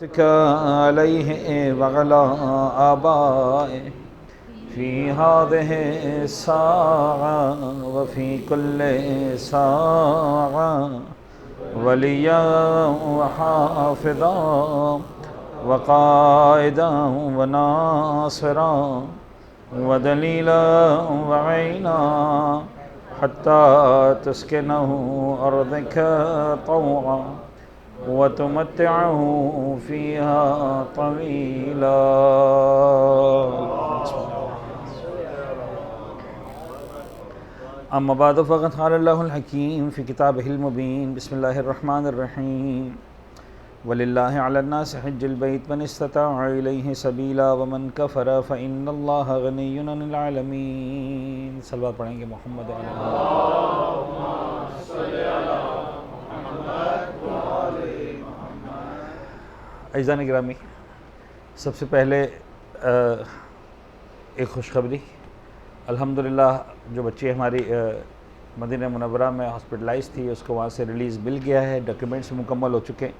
अलैहि वअला आबाए फ़ी हाज़िहि साआ व फ़ी कुल्लि साआ वलिया व हाफ़िज़ा व क़ाइदा व नासिरा व दलीला व ऐना हत्ता तस्किनहु अर्ज़क तौआ व तुमत्तिअहु फ़ीहा तवीला। अम्मा बाद फ़क़द क़ाल अल्लाहुल हकीम फ़ी किताबिहिल मुबीन बिस्मिल्लाहिर रहमानिर रहीम वलिल्लाहि अलन्नासि हज्जुल बैत मन इस्तताअ इलैहि सबीला व मन कफ़र फ़इन्नल्लाहा गनिय्युन अनिल आलमीन। सल्लल्लाहु पढ़ेंगे मोहम्मद अज़ीज़ान गिरामी, सबसे पहले एक खुशखबरी। अल्हम्दुलिल्लाह जो बच्ची हमारी मदीना मुनव्वरा में हॉस्पिटलाइज़ थी उसको वहाँ से रिलीज़ मिल गया है, डॉक्यूमेंट्स मुकम्मल हो चुके हैं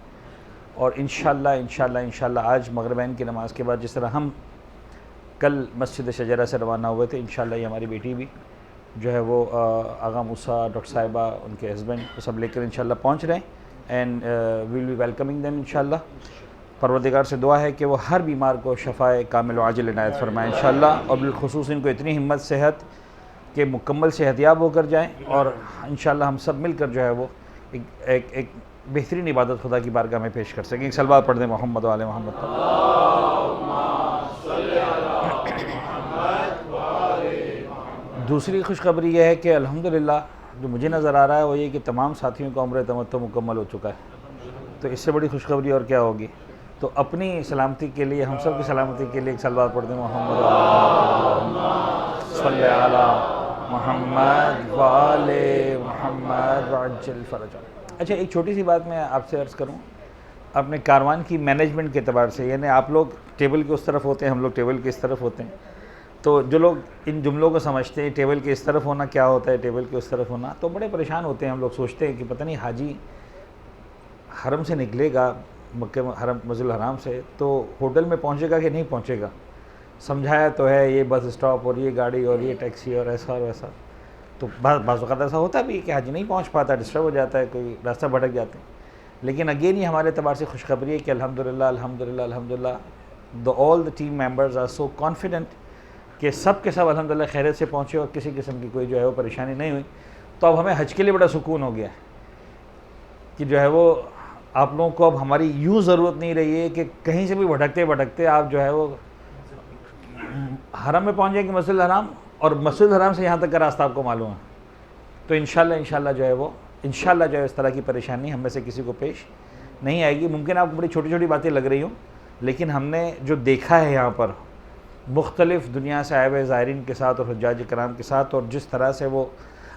और इंशाअल्लाह आज मगरिबैन की नमाज़ के बाद जिस तरह हम कल मस्जिद शजरा से रवाना हुए थे, इंशाअल्लाह ये हमारी बेटी भी जो है वो आगा मूसा, डॉक्टर साहिबा, उनके हस्बैंड सब लेकर इंशाअल्लाह पहुँच रहे हैं and will be welcoming them इंशाअल्लाह। परवरदिगार से दुआ है कि वो हर बीमार को शफ़ाए कामिल व आजिल इनायत फरमाए इंशाअल्लाह और बिलखुसूस इनको इतनी हिम्मत सेहत के मुकम्मल सेहतियाब होकर जाएँ और इंशाअल्लाह हम सब मिलकर जो है वो एक बेहतरीन इबादत खुदा की बारगाह में पेश कर सकें। एक सलवात पढ़ दें मोहम्मद वाले मोहम्मद। दूसरी खुशखबरी यह है कि अल्हम्दुलिल्लाह जो मुझे नज़र आ रहा है वो ये कि तमाम साथियों का उम्र तमत्तु मुकम्मल हो चुका है, तो इससे बड़ी खुशखबरी और क्या होगी। तो अपनी सलामती के लिए, हम सब की सलामती के लिए एक सलवात पढ़ दें मोहम्मद सल्ले अला मोहम्मद वाले मोहम्मद वअज्जिल फरजा। अच्छा, एक छोटी सी बात मैं आपसे अर्ज़ करूं, अपने कारवान की मैनेजमेंट के अतबार से, यानी आप लोग टेबल के उस तरफ होते हैं, हम लोग टेबल के इस तरफ होते हैं, तो जो लोग इन जुमलों को समझते हैं टेबल के इस तरफ होना क्या होता है, टेबल के उस तरफ होना, तो बड़े परेशान होते हैं। हम लोग सोचते हैं कि पता नहीं हाजी हरम से निकलेगा, मक्के हरम मस्जिदुल हराम से, तो होटल में पहुंचेगा कि नहीं पहुंचेगा। समझाया तो है ये बस स्टॉप और ये गाड़ी और ये टैक्सी और ऐसा और वैसा, तो बाज़ वक़्त ऐसा होता भी है कि हाजी नहीं पहुंच पाता, डिस्टर्ब हो जाता है, कोई रास्ता भटक जाते हैं। लेकिन अगेन ये हमारे एतबार से खुशखबरी है कि अल्हम्दुलिल्लाह the all the team members are so confident कि सब के सब अल्हम्दुलिल्लाह खैरियत से पहुँचे और किसी किस्म की कोई जो है वो परेशानी नहीं हुई। तो अब हमें हज के लिए बड़ा सुकून हो गया है कि जो है वो आप लोगों को अब हमारी यूँ ज़रूरत नहीं रही है कि कहीं से भी भटकते भटकते आप जो है वो हरम में पहुँच जाएंगे, मस्जिद हराम, और मस्जिद हराम से यहाँ तक का रास्ता आपको मालूम है। तो इंशाअल्लाह जो है वो इंशाअल्लाह जो है इस तरह की परेशानी हम में से किसी को पेश नहीं आएगी। मुमकिन आपको बड़ी छोटी छोटी बातें लग रही हों, लेकिन हमने जो देखा है यहाँ पर मुख्तलिफ़ दुनिया से आए हुए ज़ायरीन के साथ और हुज्जाज कराम के साथ, और जिस तरह से वो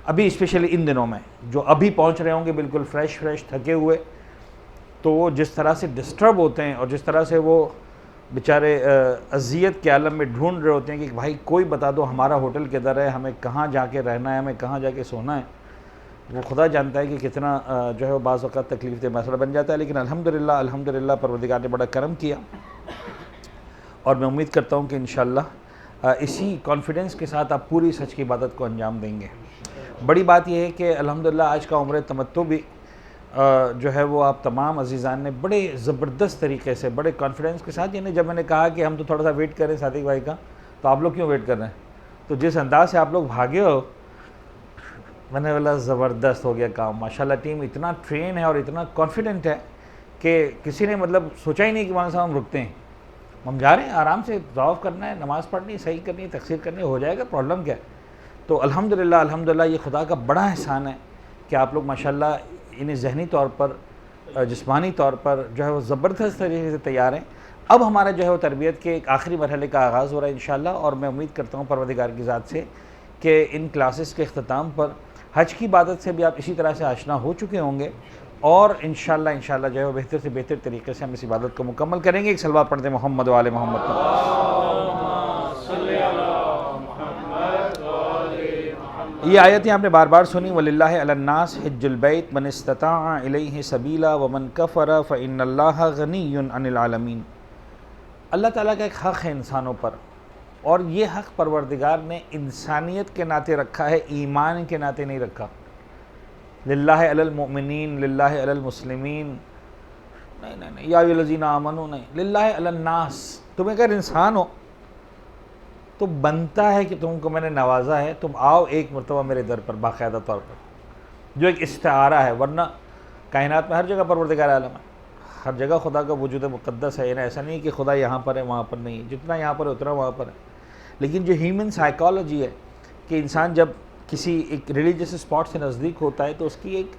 अभी स्पेशली इन दिनों में जो अभी पहुँच रहे होंगे बिल्कुल फ्रेश थके हुए, तो वो जिस तरह से डिस्टर्ब होते हैं और जिस तरह से वो बेचारे अज़ियत के आलम में ढूंढ रहे होते हैं कि भाई कोई बता दो हमारा होटल किधर है, हमें कहाँ जाके रहना है, हमें कहाँ जाके सोना है। वो खुदा जानता है कि कितना जो है वो बाज़ वक़्त तकलीफ़ दे मसला बन जाता है। लेकिन अल्हम्दुलिल्लाह परवरदिगार ने बड़ा करम किया और मैं उम्मीद करता हूँ कि इंशाअल्लाह इसी कॉन्फिडेंस के साथ आप पूरी सच की इबादत को अंजाम देंगे। बड़ी बात यह है कि अल्हम्दुलिल्लाह आज का उम्र तमत्तु भी जो है वो आप तमाम अजीज़ान ने बड़े ज़बरदस्त तरीके से, बड़े कॉन्फिडेंस के साथ, यानी जब मैंने कहा कि हम तो थोड़ा सा वेट करें सादिक भाई का, तो आप लोग क्यों वेट कर रहे हैं, तो जिस अंदाज से आप लोग भागे हो, मैंने बोला ज़बरदस्त हो गया काम। माशाल्लाह टीम इतना ट्रेन है और इतना कॉन्फिडेंट है कि किसी ने मतलब सोचा ही नहीं कि वहाँ से हम रुकते हैं, हम जा रहे हैं आराम से, तवाफ़ करना है, नमाज़ पढ़नी, सही करनी है, तकसीर करनी, हो जाएगा, प्रॉब्लम क्या है। तो अल्हम्दुलिल्लाह ये खुदा का बड़ा एहसान है कि आप लोग माशाल्लाह इन्हें ज़हनी तौर पर, जिस्मानी तौर पर जो है वो ज़बरदस्त तरीके से तैयार हैं। अब हमारा जो है वो तरबियत के एक आखिरी मरहले का आगाज़ हो रहा है इंशाअल्लाह, और मैं उम्मीद करता हूँ परवरदिगार की ज़ात से कि इन क्लासेस के अख्ताम पर हज की इबादत से भी आप इसी तरह से आशना हो चुके होंगे और इंशाअल्लाह जो है वो बेहतर से बेहतर तरीके से हम इस इबादत को मुकम्मल करेंगे। एक सलवात पढ़ते मोहम्मद वाले मोहम्मद। ये आयत आपने बार बार सुनी, वलिल्लाहि अलन्नास हिज्जुल बैत मन इस्तताअ इलैहि सबीला व मन कफ़र फ़इन्नल्लाह गनिय्युन अनिल आलमीन। अल्लाह ताला का एक हक़ है इंसानों पर, और ये हक़ परवरदिगार ने इंसानियत के नाते रखा है, ईमान के नाते नहीं रखा। लिल्लाहि अलल मुमिनीन, लिल्लाहि अलल मुस्लिमीन, नहीं, या अय्युहल्लज़ीना आमनू नहीं, लिल्लाहि अलन्नास। तुम अगर इंसान हो तो बनता है कि तुमको मैंने नवाजा है, तुम आओ एक मरतबा मेरे दर पर बाकायदा तौर पर, जो एक इस्तिआरा है। वरना कायनात में हर जगह परवरदिगार आलम है, हर जगह खुदा का वजूद मुक़द्दस है। ऐसा नहीं कि खुदा यहाँ पर है वहाँ पर नहीं है, जितना यहाँ पर है उतना वहाँ पर है। लेकिन जो ह्यूमन साइकोलॉजी है कि इंसान जब किसी एक रिलीजियस स्पॉट से नज़दीक होता है तो उसकी एक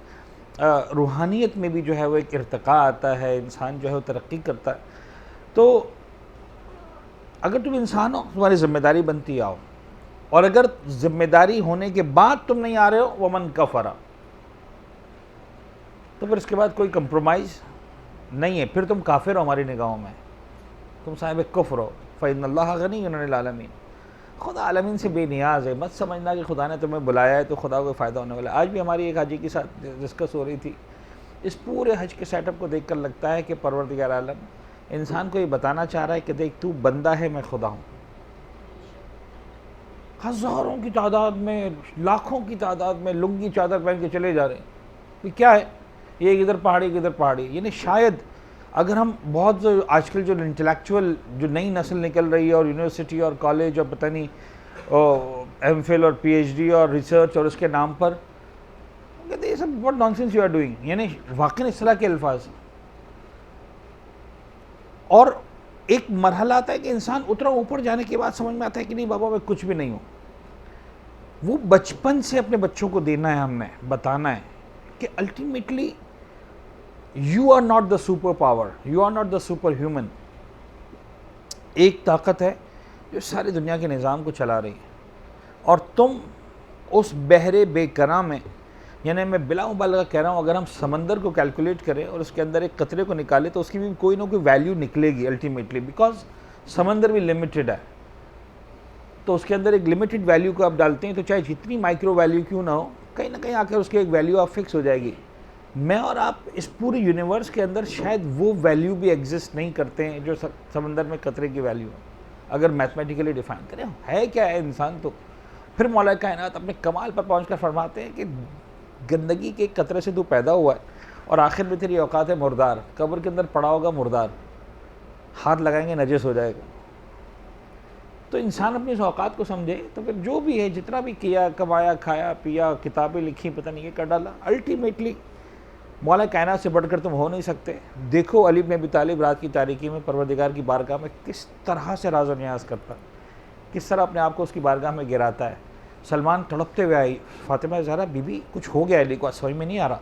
रूहानियत में भी जो है वो एक इर्तिका आता है, इंसान जो है वो तरक्की करता है। तो अगर तुम इंसान हो, तुम्हारी ज़िम्मेदारी बनती आओ, और अगर ज़िम्मेदारी होने के बाद तुम नहीं आ रहे हो, वमन कफ़रा, तो फिर इसके बाद कोई कंप्रोमाइज़ नहीं है, फिर तुम काफिर हो हमारी निगाहों में, तुम साहिब कुफ्र हो। फ़इन्नल्लाह गनिय्युन अनिल आलमीन, खुदा आलमीन से बेनियाज है। मत समझना कि खुदा ने तुम्हें बुलाया है तो खुदा को फ़ायदा होने वाला है। आज भी हमारी एक हाजी के साथ डिस्कस हो रही थी, इस पूरे हज के सेटअप को देखकर लगता है कि परवरदिगार आलम इंसान को ये बताना चाह रहा है कि देख तू बंदा है, मैं खुदा हूँ। हज़ारों की तादाद में, लाखों की तादाद में लुंगी चादर पहन के चले जा रहे हैं, ये क्या है? ये इधर पहाड़ी किधर पहाड़ी। यानी शायद अगर हम बहुत आजकल जो इंटेलेक्चुअल जो नई नस्ल निकल रही है, और यूनिवर्सिटी और कॉलेज और पता नहीं एमफिल और पीएचडी और रिसर्च और उसके नाम पर कहते ये सब what nonsense you are doing. यानी वाकई इस तरह के अल्फाज, और एक मरहला आता है कि इंसान उतना ऊपर जाने के बाद समझ में आता है कि नहीं बाबा मैं कुछ भी नहीं हूँ। वो बचपन से अपने बच्चों को देना है, हमने बताना है कि ultimately you are not the super power, you are not the super human. एक ताकत है जो सारी दुनिया के निज़ाम को चला रही है, और तुम उस बहरे बेकरां में, यानी मैं बिला मुबालगा कह रहा हूँ, अगर हम समंदर को कैलकुलेट करें और उसके अंदर एक कतरे को निकालें तो उसकी भी कोई ना कोई वैल्यू निकलेगी अल्टीमेटली, बिकॉज समंदर भी लिमिटेड है। तो उसके अंदर एक लिमिटेड वैल्यू को आप डालते हैं तो चाहे जितनी माइक्रो वैल्यू क्यों ना हो, कहीं ना कहीं आकर उसकी एक वैल्यू आप फिक्स हो जाएगी। मैं और आप इस पूरे यूनिवर्स के अंदर शायद वो वैल्यू भी एग्जिस्ट नहीं करते हैं जो समंदर में कतरे की वैल्यू है। अगर मैथमेटिकली डिफाइन करें है क्या है इंसान, तो फिर मौला कायनात अपने कमाल पर पहुँच कर फरमाते हैं कि गंदगी के कतरे से तू पैदा हुआ है, और आखिर में तेरी औकात है मुर्दार, कब्र के अंदर पड़ा होगा मुर्दार, हाथ लगाएंगे नजस हो जाएगा। तो इंसान अपनी इस औकात को समझे तो फिर जो भी है, जितना भी किया, कमाया, खाया, पिया, किताबें लिखी, पता नहीं ये कर डाला, अल्टीमेटली मौला कायनात से बढ़कर तुम हो नहीं सकते। देखो अली इब्न अबी तालिब रात की तारीकी में परवरदिगार की बारगाह में किस तरह से राज़ और न्याज़ करता, किस तरह अपने आप को उसकी बारगाह में गिराता है। सलमान तड़पते हुए आई, फातिमा ज़हरा बीबी कुछ हो गया, अली को समझ में नहीं आ रहा,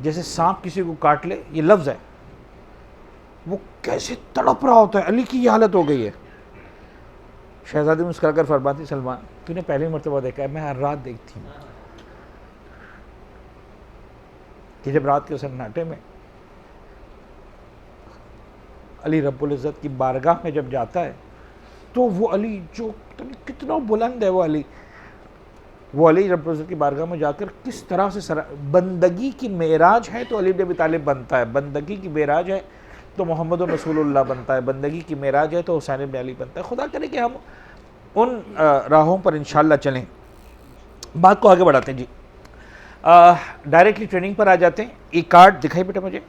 जैसे सांप किसी को काट ले, ये लफ्ज़ है, वो कैसे तड़प रहा होता है, अली की ये हालत हो गई है। शहजादी मुस्कुराकर फरमाती, सलमान तूने पहली मरतबा देखा है, मैं हर रात देखती हूँ कि जब रात के सन्नाटे में अली रब्बुल इज़्ज़त की बारगाह में जब जाता है तो वो अली जो कितना बुलंद है, वो अली रब्बुल इज़्ज़त की बारगाह में जाकर किस तरह से बंदगी की मेराज है तो अली इब्न अबी तालिब बनता है, बंदगी की मेराज है तो मोहम्मद रसूलुल्लाह बनता है, बंदगी की मेराज है तो हुसैन इब्न अली बनता है। खुदा करे कि हम उन राहों पर इंशाअल्लाह चलें। बात को आगे बढ़ाते हैं जी, डायरेक्टली ट्रेनिंग पर आ जाते हैं। ये कार्ड दिखाई बेटा मुझे,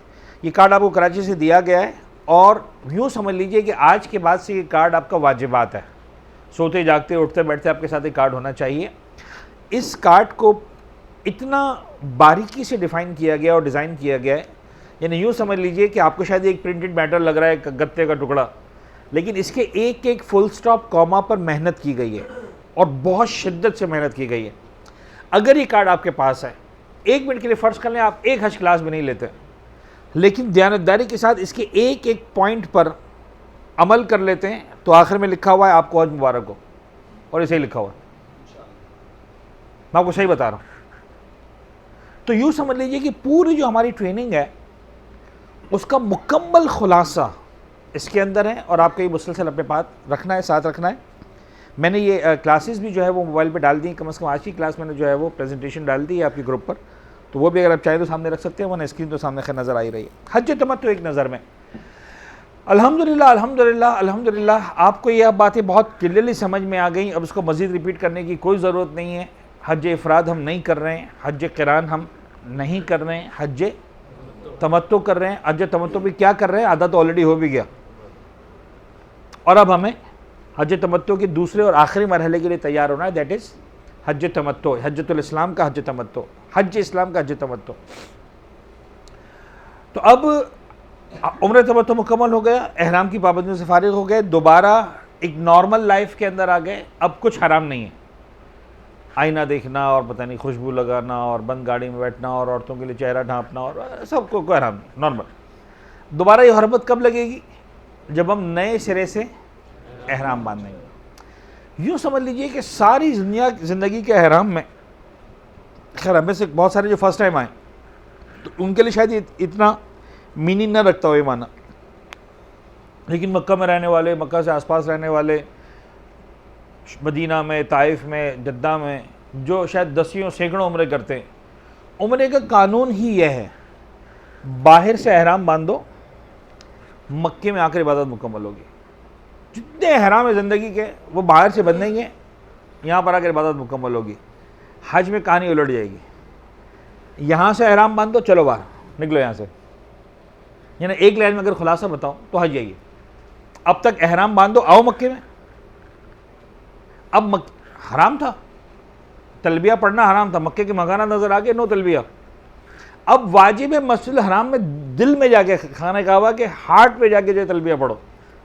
ये कार्ड आपको कराची से दिया गया है, और यूँ समझ लीजिए कि आज के बाद से ये कार्ड आपका वाजिबात है, सोते जागते उठते बैठते आपके साथ ये कार्ड होना चाहिए। इस कार्ड को इतना बारीकी से डिफ़ाइन किया गया और डिज़ाइन किया गया है, यानी यूँ समझ लीजिए कि आपको शायद एक प्रिंटेड मैटर लग रहा है, गत्ते का टुकड़ा, लेकिन इसके एक एक फुल स्टॉप कॉमा पर मेहनत की गई है और बहुत शिद्दत से मेहनत की गई है। अगर ये कार्ड आपके पास है, एक मिनट के लिए फ़र्ज़ कर लें आप एक हज क्लास भी नहीं लेते, लेकिन दयानतदारी के साथ इसके एक एक पॉइंट पर अमल कर लेते हैं तो आखिर में लिखा हुआ है आपको हज मुबारक हो, और इसे ही लिखा हुआ है, मैं आपको सही बता रहा हूँ। तो यूँ समझ लीजिए कि पूरी जो हमारी ट्रेनिंग है उसका मुकम्मल खुलासा इसके अंदर है, और आपको ये मुसलसल अपने पास रखना है, साथ रखना है। मैंने ये क्लासेस भी जो है वो मोबाइल पे डाल दी, कम से कम आज की क्लास मैंने जो है वो प्रेजेंटेशन डाल दी है आपके ग्रुप पर, तो वो भी अगर आप चाहें तो सामने रख सकते हैं, वरना स्क्रीन तो सामने खैर नज़र आ ही रही है। हज तमत्तु एक नज़र में अल्हम्दुलिल्लाह अल्हम्दुलिल्लाह अल्हम्दुलिल्लाह आपको ये अब बातें बहुत क्लियरली समझ में आ गई। अब इसको मज़ीद रिपीट करने की कोई ज़रूरत नहीं है। हज इफ़राद हम नहीं कर रहे हैं, हज क़िरान हम नहीं कर रहे हैं, हज तमत्तु कर रहे हैं। हज तमत्तु भी क्या कर रहे हैं, आधा तो ऑलरेडी हो भी गया, और अब हमें हज तमत्तु के दूसरे और आखिरी मरहले के लिए तैयार होना है, दैट इज़ हज तमत्तु, हज्जतुल इस्लाम का हज तमत्तु, हज इस्लाम का हज तमत्तु। तो अब उम्र तमत्तु मुकम्मल हो गया, एहराम की पाबंदियों से फारिग हो गए, दोबारा एक नॉर्मल लाइफ के अंदर आ गए। अब कुछ हराम नहीं है, आईना देखना और पता नहीं खुशबू लगाना और बंद गाड़ी में बैठना और औरतों के लिए चेहरा ढांपना और सबको कोई हराम नहीं, नॉर्मल। दोबारा ये हरमत कब लगेगी, जब हम नए सिरे से एहराम बांधेंगे। यूँ समझ लीजिए कि सारी ज़िंदगी के एहराम में, खैर हमें से बहुत सारे जो फर्स्ट टाइम आए तो उनके लिए शायद इतना मीनिंग ना रखता हो ये माना, लेकिन मक्का में रहने वाले, मक्का से आसपास रहने वाले, मदीना में, ताइफ में, जद्दा में, जो शायद दसियों सैकड़ों उम्रे करते हैं, उम्रे का कानून ही यह है, बाहर से एहराम बांधो, मक्के में आकर इबादत मुकम्मल होगी। जितने एहराम है ज़िंदगी के वो बाहर से बंधेंगे, यहाँ पर आकर इबादत मुकम्मल होगी। हज में कहानी उलट जाएगी, यहाँ से एहराम बांधो, चलो बाहर निकलो यहाँ से, यानी एक लाइन में अगर खुलासा बताऊँ तो हज यही है। अब तक एहराम बांधो, आओ मक्के में, अब हराम था, तलबिया पढ़ना हराम था, मक्के के मकाना नज़र आ गए, नो तलबिया। अब वाजिब है मस्जिद हराम में दिल में जाके, खाने काबा के हार्ट पे जाके जो तलबिया पढ़ो,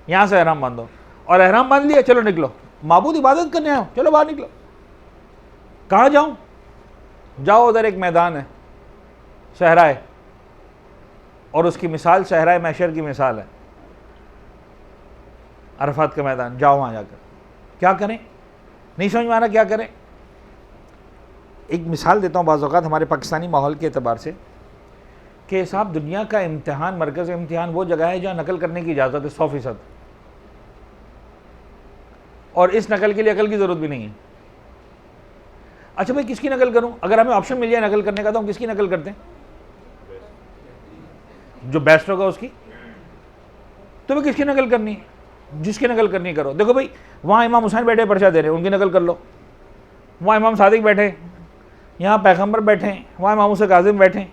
यहाँ से एहराम बांधो, और एहराम बांध लिया, चलो निकलो, माबूद इबादत करने आओ, चलो बाहर निकलो। कहाँ जाऊँ, जाओ उधर एक मैदान है, सहरा है, और उसकी मिसाल सहरा महशर की मिसाल है, अरफात का मैदान, जाओ वहाँ जाकर। क्या करें, नहीं समझ में आ रहा क्या करें। एक मिसाल देता हूँ बाज़ औक़ात हमारे पाकिस्तानी माहौल के अतबार से, कि साहब दुनिया का इम्तिहान, मरकज़ इम्तिहान वो जगह है जहाँ नकल करने की इजाज़त है 100%, और इस नकल के लिए अकल की ज़रूरत भी नहीं है। अच्छा भाई किसकी नकल करूँ, अगर हमें ऑप्शन मिल जाए नकल करने का तो हम किसकी नकल करते हैं, जो बेस्ट होगा उसकी। तो भाई किसकी नकल करनी है, जिसकी नकल करनी करो। देखो भाई वहाँ इमाम हुसैन बैठे पर्चा दे रहे हैं, उनकी नकल कर लो। वहाँ इमाम सादिक बैठे, यहाँ पैगम्बर बैठे, वहाँ इमाम हुसैन काज़िम बैठे,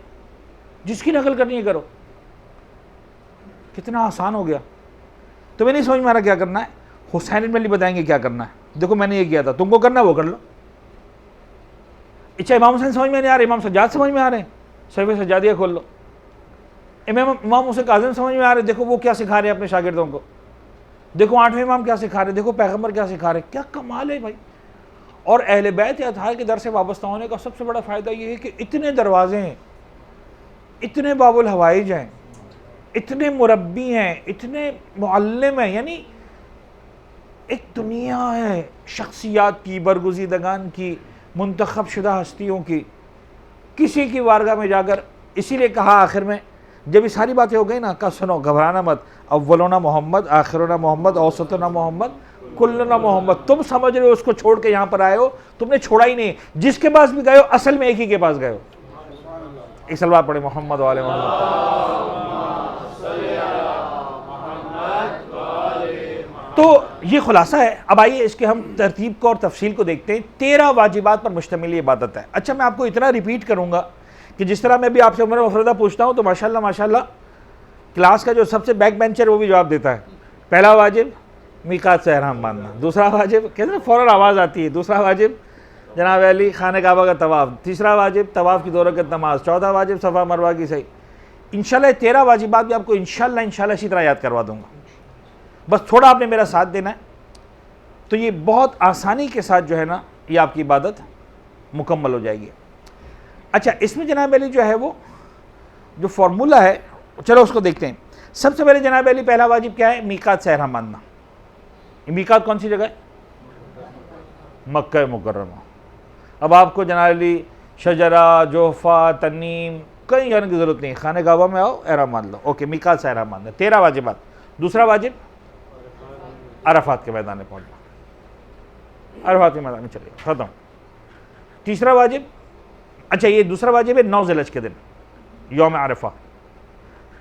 जिसकी नकल करनी है करो। कितना आसान हो गया। तुम्हें नहीं समझ में आ रहा क्या करना है, हुसैन इब्न अली बताएंगे क्या करना है। देखो मैंने ये किया था, तुमको करना है वो कर लो। अच्छा इमाम हुसैन समझ में नहीं आ रहे, इमाम सज्जाद समझ में आ रहे हैं, सही सज्जादिया खोल लो। इमाम हुसैन काज़िम समझ में आ रहे, देखो वो क्या सिखा रहे हैं अपने शागिर्दों को, देखो 8वें इमाम क्या सिखा रहे, देखो पैगम्बर क्या सिखा रहे। क्या कमाल है भाई। और अहले बैत या अतहार के दर से वाबस्ता होने का सबसे बड़ा फ़ायदा ये है कि इतने दरवाजे हैं, इतने बाबुल हवाइज हैं, इतने मुरब्बी हैं, इतने मुअल्लिम हैं, यानी एक दुनिया है शख्सियात की, बरगुज़ीदगान की, मुंतखब शुदा हस्तियों की, किसी की वारगाह में जाकर। इसीलिए कहा आखिर में जब ये सारी बातें हो गई ना, कहा सुनो घबराना मत, अव्वलोना मोहम्मद, आखिरोना मोहम्मद, औसतोना मोहम्मद, कुल्लुना मोहम्मद। तुम समझ रहे हो उसको छोड़ के यहाँ पर आए हो, तुमने छोड़ा ही नहीं। जिसके पास भी गए हो असल में एक ही के पास गए हो। एक सलवार पढ़े मोहम्मद वाले मोहम्मद। तो ये खुलासा है। अब आइए इसके हम तरतीब को और तफसील को देखते हैं। 13 वाजिबात पर मुश्तमिल ये इबादत है। अच्छा मैं आपको इतना रिपीट करूँगा कि जिस तरह मैं भी आपसे उम्र मफरदा पूछता हूँ तो माशाल्लाह माशाल्लाह क्लास का जो सबसे बैक बेंचर वो भी जवाब देता है। पहला वाजिब मीकात से एहराम बांधना, दूसरा वाजिब कहते हैं फ़ौरन आवाज़ आती है, दूसरा वाजिब जनाब अली खाने काबा का तवाफ़, तीसरा वाजिब तवाफ़ की 2 रकअत नमाज, चौथा वाजिब सफ़ा मरवा की सही। इंशाल्लाह 13 वाजिबात भी आपको इंशाल्लाह इसी तरह याद करवा दूँगा, बस थोड़ा आपने मेरा साथ देना है। तो ये बहुत आसानी के साथ जो है ना ये आपकी इबादत मुकम्मल हो जाएगी। अच्छा इसमें जनाब अली जो है वो जो फार्मूला है चलो उसको देखते हैं। सबसे पहले जनाब अली पहला वाजिब क्या है, मीकात से एहराम बांधना। मीकात कौन सी जगह है, मक्का मुकर्रमा। अब आपको जनाब अली शजरा, जोहफा, तनीम कहीं जाने की ज़रूरत नहीं, खाने काबा में आओ एहराम बांध लो। ओके मीकात से एहराम बांधना, 13 वाजिबात। दूसरा वाजिब अरफात के मैदान में पहुँचना। अरफात के मैदान में चले जाओ, ख़त्म। तीसरा वाजिब, अच्छा ये दूसरा वाजिब है 9 ज़िलहज के दिन, यौम अरफा।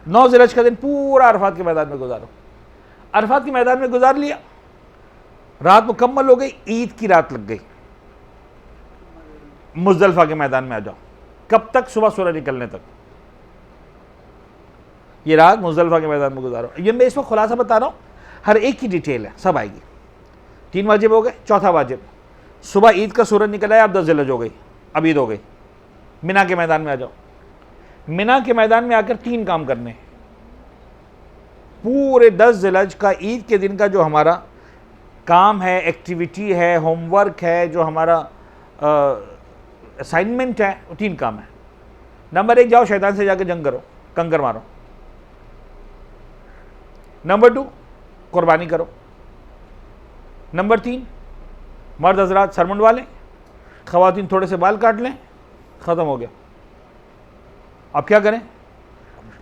9 ज़िलहज का दिन पूरा अरफात के मैदान में गुजारो। अरफात के मैदान में गुजार लिया, रात मुकम्मल हो गई, ईद की रात लग गई, मुज़दलिफ़ा के मैदान में आ जाओ। कब तक? सुबह सूरज निकलने तक। ये रात मुज़दलिफ़ा के मैदान में गुजारो। ये मैं इस वक्त खुलासा बता रहा हूँ, हर एक की डिटेल है, सब आएगी। 3 वाजिब हो गए। चौथा वाजिब, सुबह ईद का सूरज निकल आया, अब 10 ज़िलहज हो गई, अब ईद हो गई, मिना के मैदान में आ जाओ। मिना के मैदान में आकर 3 काम करने। पूरे 10 ज़िलहज का ईद के दिन का जो हमारा काम है, एक्टिविटी है, होमवर्क है, जो हमारा असाइनमेंट है, वो 3 काम है। नंबर 1, जाओ शैतान से जाकर जंग करो, कंकर मारो। नंबर 2, कुर्बानी करो। नंबर 3, मर्द हजरात सर मुंडवा लें, ख़वातीन थोड़े से बाल काट लें, ख़त्म हो गया। अब क्या करें?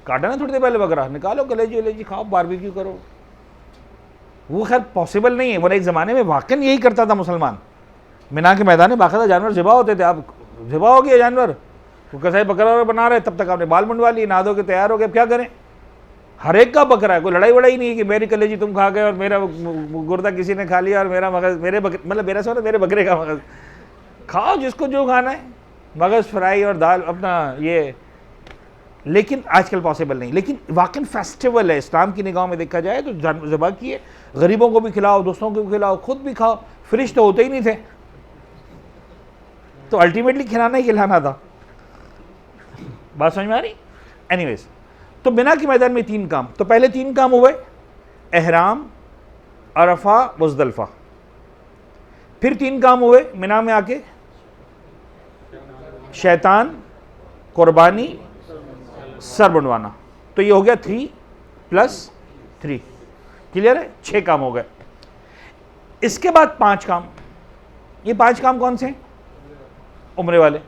काटा ना थोड़ी देर पहले बकरा, निकालो कलेजी वलेजी खाओ, बारबेक्यू करो। वो खैर पॉसिबल नहीं है, वरना एक ज़माने में वाकई यही करता था मुसलमान। मिना के मैदान में बाकायदा जानवर ज़िबा होते थे। अब ज़िबा हो गया जानवर, वो कैसा बकरा बना रहे, तब तक आपने बाल मुंडवा लिए, नहा धो के तैयार हो गए। अब क्या करें? हर एक का बकरा है, कोई लड़ाई वड़ाई नहीं है कि मेरी कलेजी तुम खा गए और मेरा गुर्दा किसी ने खा लिया और मेरा मगज़ मेरे मतलब मेरा सो मेरे बकरे का मगज़। खाओ जिसको जो खाना है, मगज़ फ्राई और दाल अपना ये। लेकिन आजकल पॉसिबल नहीं। लेकिन वाकई फेस्टिवल है, इस्लाम की निगाह में देखा जाए तो ज़िबा किए, गरीबों को भी खिलाओ, दोस्तों को भी खिलाओ, खुद भी खाओ। फ्रिज तो होते ही नहीं थे, तो अल्टीमेटली खिलाना ही खिलाना था। बात समझ में आ रही? एनीवेज, तो मिना के मैदान में 3 काम। तो पहले 3 काम हुए, एहराम, अरफा, मुज़दलिफ़ा। फिर 3 काम हुए मिना में आके, शैतान, कुर्बानी, सर मुंडवाना। तो ये हो गया 3 + 3, क्लियर है? 6 काम हो गए। इसके बाद 5 काम। ये 5 काम कौन से? उम्रे वाले।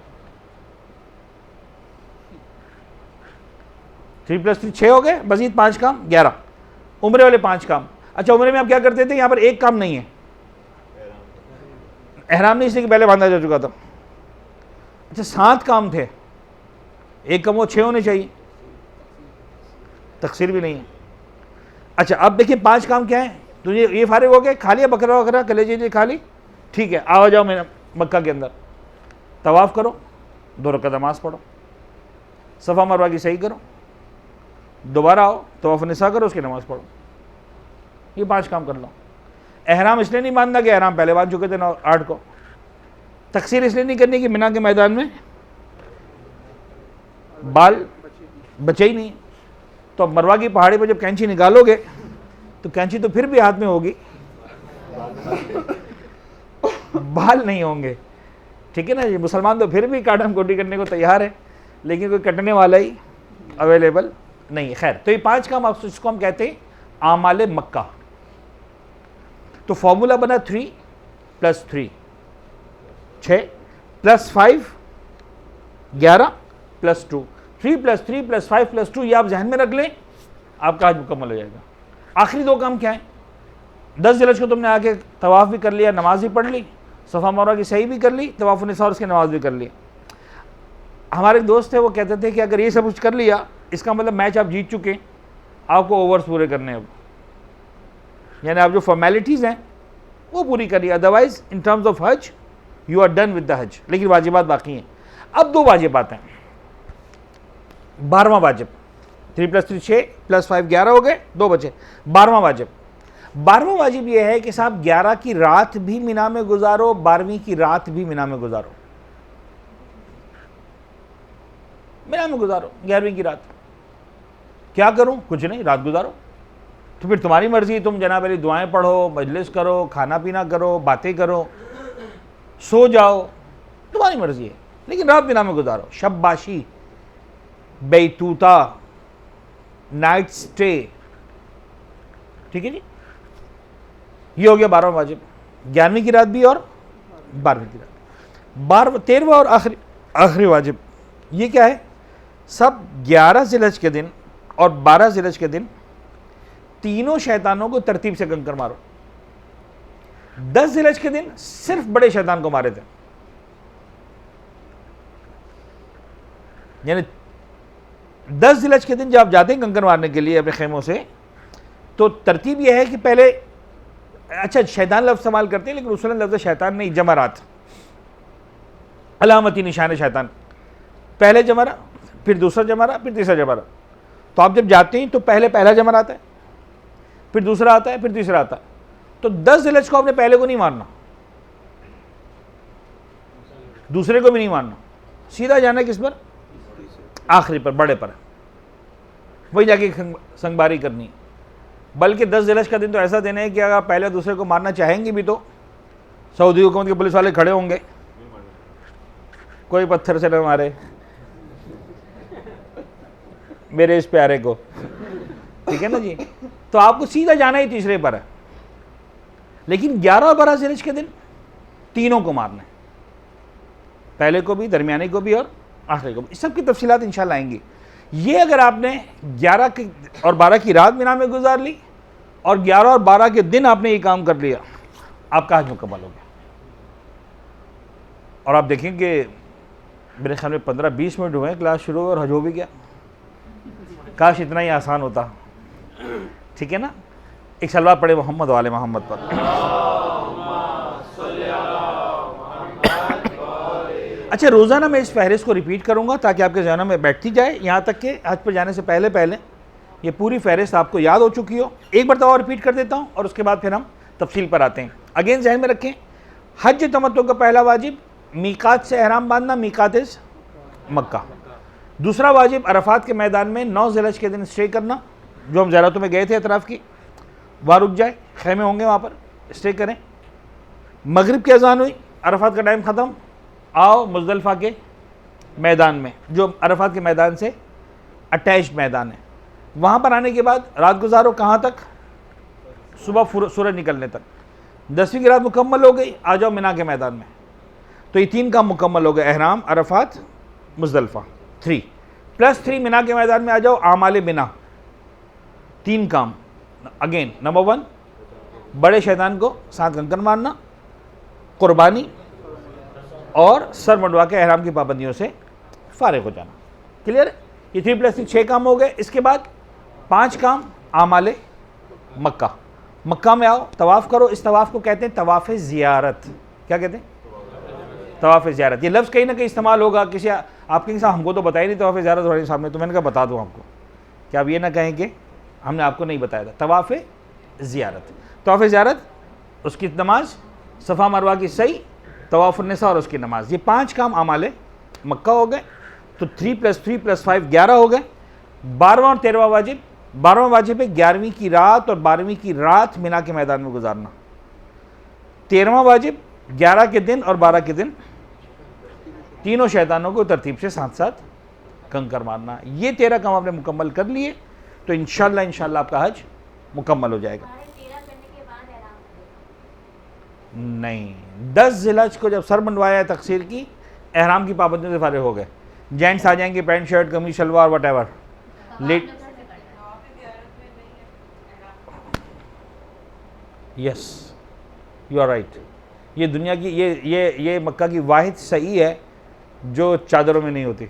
3 + 3 6 हो गए, मज़ीद 5 काम 11। उम्रे वाले 5 काम। अच्छा, उम्रे में आप क्या करते थे? यहाँ पर 1 काम नहीं है, एहराम नहीं, इसलिए पहले बांधा जा चुका था। अच्छा, 7 काम थे, 1 कम हो 6 होने चाहिए, तकसीर भी नहीं है। अच्छा, अब देखिए 5 काम क्या है? तो ये फारिग हो गए, खा लिया बकरा वकरा, कलेजी खा ली, ठीक है। आओ जाओ मैं मक्का के अंदर, तवाफ़ करो, 2 रकात नमाज़ पढ़ो, सफ़ा मरवा की सही करो, दोबारा आओ तवाफ़ निसा करो, उसकी नमाज़ पढ़ो। ये 5 काम कर लो। एहराम इसलिए नहीं बांधना कि एहराम पहले बांध चुके थे 8 को। तकसीर इसलिए नहीं करनी कि मिना के मैदान में बाल बचे ही नहीं। तो अब मरवा की पहाड़ी पर जब कैंची निकालोगे तो कैंची तो फिर भी हाथ में होगी, बाल नहीं होंगे, ठीक है ना? ये मुसलमान तो फिर भी काटन कोटी करने को तैयार है, लेकिन कोई कटने वाला ही अवेलेबल नहीं है। खैर, तो ये 5 काम आप इसको हम कहते हैं आमाले मक्का। तो फॉर्मूला बना 3 + 3 6 + 5 11 + 2, 3 + 3 + 5 + 2। ये आप जहन में रख लें, आपका आज मुकम्मल हो जाएगा। आखिरी 2 काम क्या है? 10 ज़िलहज को तुमने आके तवाफ़ भी कर लिया, नमाज भी पढ़ ली, सफ़ा मरवा की सही भी कर ली, तवाफ़ निसा और उसकी नमाज भी कर ली। हमारे दोस्त थे, वो कहते थे कि अगर ये सब कुछ कर लिया, इसका मतलब मैच आप जीत चुके, आपको ओवर्स पूरे करने अब, यानी आप जो फॉर्मेलिटीज़ हैं वो पूरी करिए, otherwise in terms of Hajj you are done with the Hajj. लेकिन वाजिबात बाकी हैं। अब 2 वाजिबात हैं। 12वां वाजिब, 3 + 3 6 + 5 11 हो गए, 2 बचे। 12वां वाजिब, 12वां वाजिब यह है कि साहब 11 की रात भी मिना में गुजारो, 12वीं की रात भी मिना में गुजारो, मिना में गुजारो 11वीं की रात। क्या करूं? कुछ नहीं, रात गुजारो। तो फिर तुम्हारी मर्जी, तुम जनाब वाली दुआएं पढ़ो, मजलिस करो, खाना पीना करो, बातें करो, सो जाओ, तुम्हारी मर्जी है, लेकिन रात मिना में गुजारो। शब्बाशी, बैतूता, नाइट स्टे, ठीक है जी। ये हो गया 12वां वाजिब, 11वीं की रात भी और 12वीं की रात। 13वां और आखिरी वाजिब ये क्या है? सब 11 ज़िलहज के दिन और 12 ज़िलहज के दिन तीनों शैतानों को तरतीब से कंकर मारो। 10 ज़िलहज के दिन सिर्फ बड़े शैतान को मारे थे, यानी 10 ज़िलहज के दिन जब आप जाते हैं कंकड़ मारने के लिए अपने खेमों से, तो तरतीब यह है कि पहले, अच्छा शैतान लफ्ज़ इस्तेमाल करते हैं लेकिन उस लफ्ज़ शैतान नहीं, जमरात, अलामती निशान शैतान, पहले जमरा, फिर दूसरा जमरा, फिर तीसरा जमरा। तो आप जब जाते हैं तो पहले पहला जमरा आता है, फिर दूसरा आता है, फिर तीसरा आता है। तो 10 ज़िलहज को आपने पहले को नहीं मारना, दूसरे को भी नहीं मारना, सीधा जाना किस पर, आखिरी पर, बड़े पर, वही जाके संगबारी करनी है। बल्कि 10 ज़िलहज का दिन तो ऐसा दिन है कि अगर पहले दूसरे को मारना चाहेंगे भी तो सऊदी हुकूमत के पुलिस वाले खड़े होंगे, कोई पत्थर से न मारे मेरे इस प्यारे को, ठीक है ना जी। तो आपको सीधा जाना ही तीसरे पर है। लेकिन 11 और 12 ज़िलहज के दिन तीनों को मारना है, पहले को भी, दरमियाने को भी और आखिरी को भी। इस सब की तफसीलात इंशाल्लाह आएंगी। ये अगर आपने 11 और 12 की रात मिना में गुजार ली और 11 और 12 के दिन आपने ये काम कर लिया, आपका हज मुकम्मल हो गया। और आप देखेंगे मेरे ख्याल में 15-20 मिनट हुए हैं क्लास शुरू हुए और हज हो भी गया। काश इतना ही आसान होता, ठीक है ना। एक सलवात पढ़े मोहम्मद वाले मोहम्मद पर। अच्छा, रोज़ाना मैं इस फहरिस्त को रिपीट करूंगा ताकि आपके ज़हनों में बैठती जाए, यहाँ तक कि हज पर जाने से पहले पहले ये पूरी फहरिस्त आपको याद हो चुकी हो। एक बार तो और रिपीट कर देता हूँ और उसके बाद फिर हम तफसील पर आते हैं। अगेन जहन में रखें, हज तमत्तु का पहला वाजिब मीकात से एहराम बांधना, मीकात मक्का। दूसरा वाजिब अरफात के मैदान में 9 ज़िलहज के दिन स्टे करना, जो हम ज़ियारतों में गए थे अतराफ़ की, वहाँ रुक जाए, खेमे होंगे वहाँ पर, स्टे करें। मगरिब की अज़ान हुई, अरफात का टाइम ख़त्म, आओ मुज़दलिफ़ा के मैदान में, जो अरफात के मैदान से अटैच्ड मैदान है। वहाँ पर आने के बाद रात गुजारो, कहाँ तक, सुबह सूरज निकलने तक। 10वीं की रात मुकम्मल हो गई, आ जाओ मिना के मैदान में। तो ये 3 काम मुकम्मल हो गए, एहराम, अरफात, मुज़दलिफ़ा। 3+3 मिना के मैदान में आ जाओ, आमाले मिना। 3 काम। अगेन नंबर 1 बड़े शैतान को 7 कंकड़ मारना, कुर्बानी और सर मंडवा के एहराम की पाबंदियों से फारिग हो जाना। क्लियर? ये 3+3 6 काम हो गए। इसके बाद 5 काम आमाले मक्का। मक्का में आओ, तवाफ़ करो। इस तवाफ़ को कहते हैं तवाफ़ ज़ियारत। क्या कहते हैं? तवाफ़ ज़ियारत। ये लफ्ज़ कहीं ना कहीं इस्तेमाल होगा किसी आपके साथ, हमको तो बताया नहीं तवाफ़ ज़ियारत वाले साहब ने, तो मैंने कहा बता दूँ आपको, क्या आप ये ना कहें कि हमने आपको नहीं बताया था। तवाफ़ ज़ियारत, तवाफ़ ज़ियारत, उसकी नमाज, सफ़ा मरवा की सही, तवाफ़ निसा और उसकी नमाज, ये 5 काम आमाले मक्का हो गए। तो 3+3+5 11 हो गए। 12वां और 13वां वाजिब। 12वां वाजिब है 11वीं की रात और 12वीं की रात मिना के मैदान में गुजारना। 13वां वाजिब 11 के दिन और 12 के दिन तीनों शैतानों को तरतीब से साथ साथ कंकर मारना। ये 13 काम आपने मुकम्मल कर लिए तो इंशाल्लाह आपका हज मुकम्मल हो जाएगा। नहीं, 10 ज़िलहज को जब सर मंडवाया है तकसीर की, एहराम की पाबंदियों से फारिग हो गए। जेंट्स आ जाएंगे pant shirt kameez salwar whatever. Let yes, you are right. ये दुनिया की ये मक्का की वाहिद सही है जो चादरों में नहीं होती।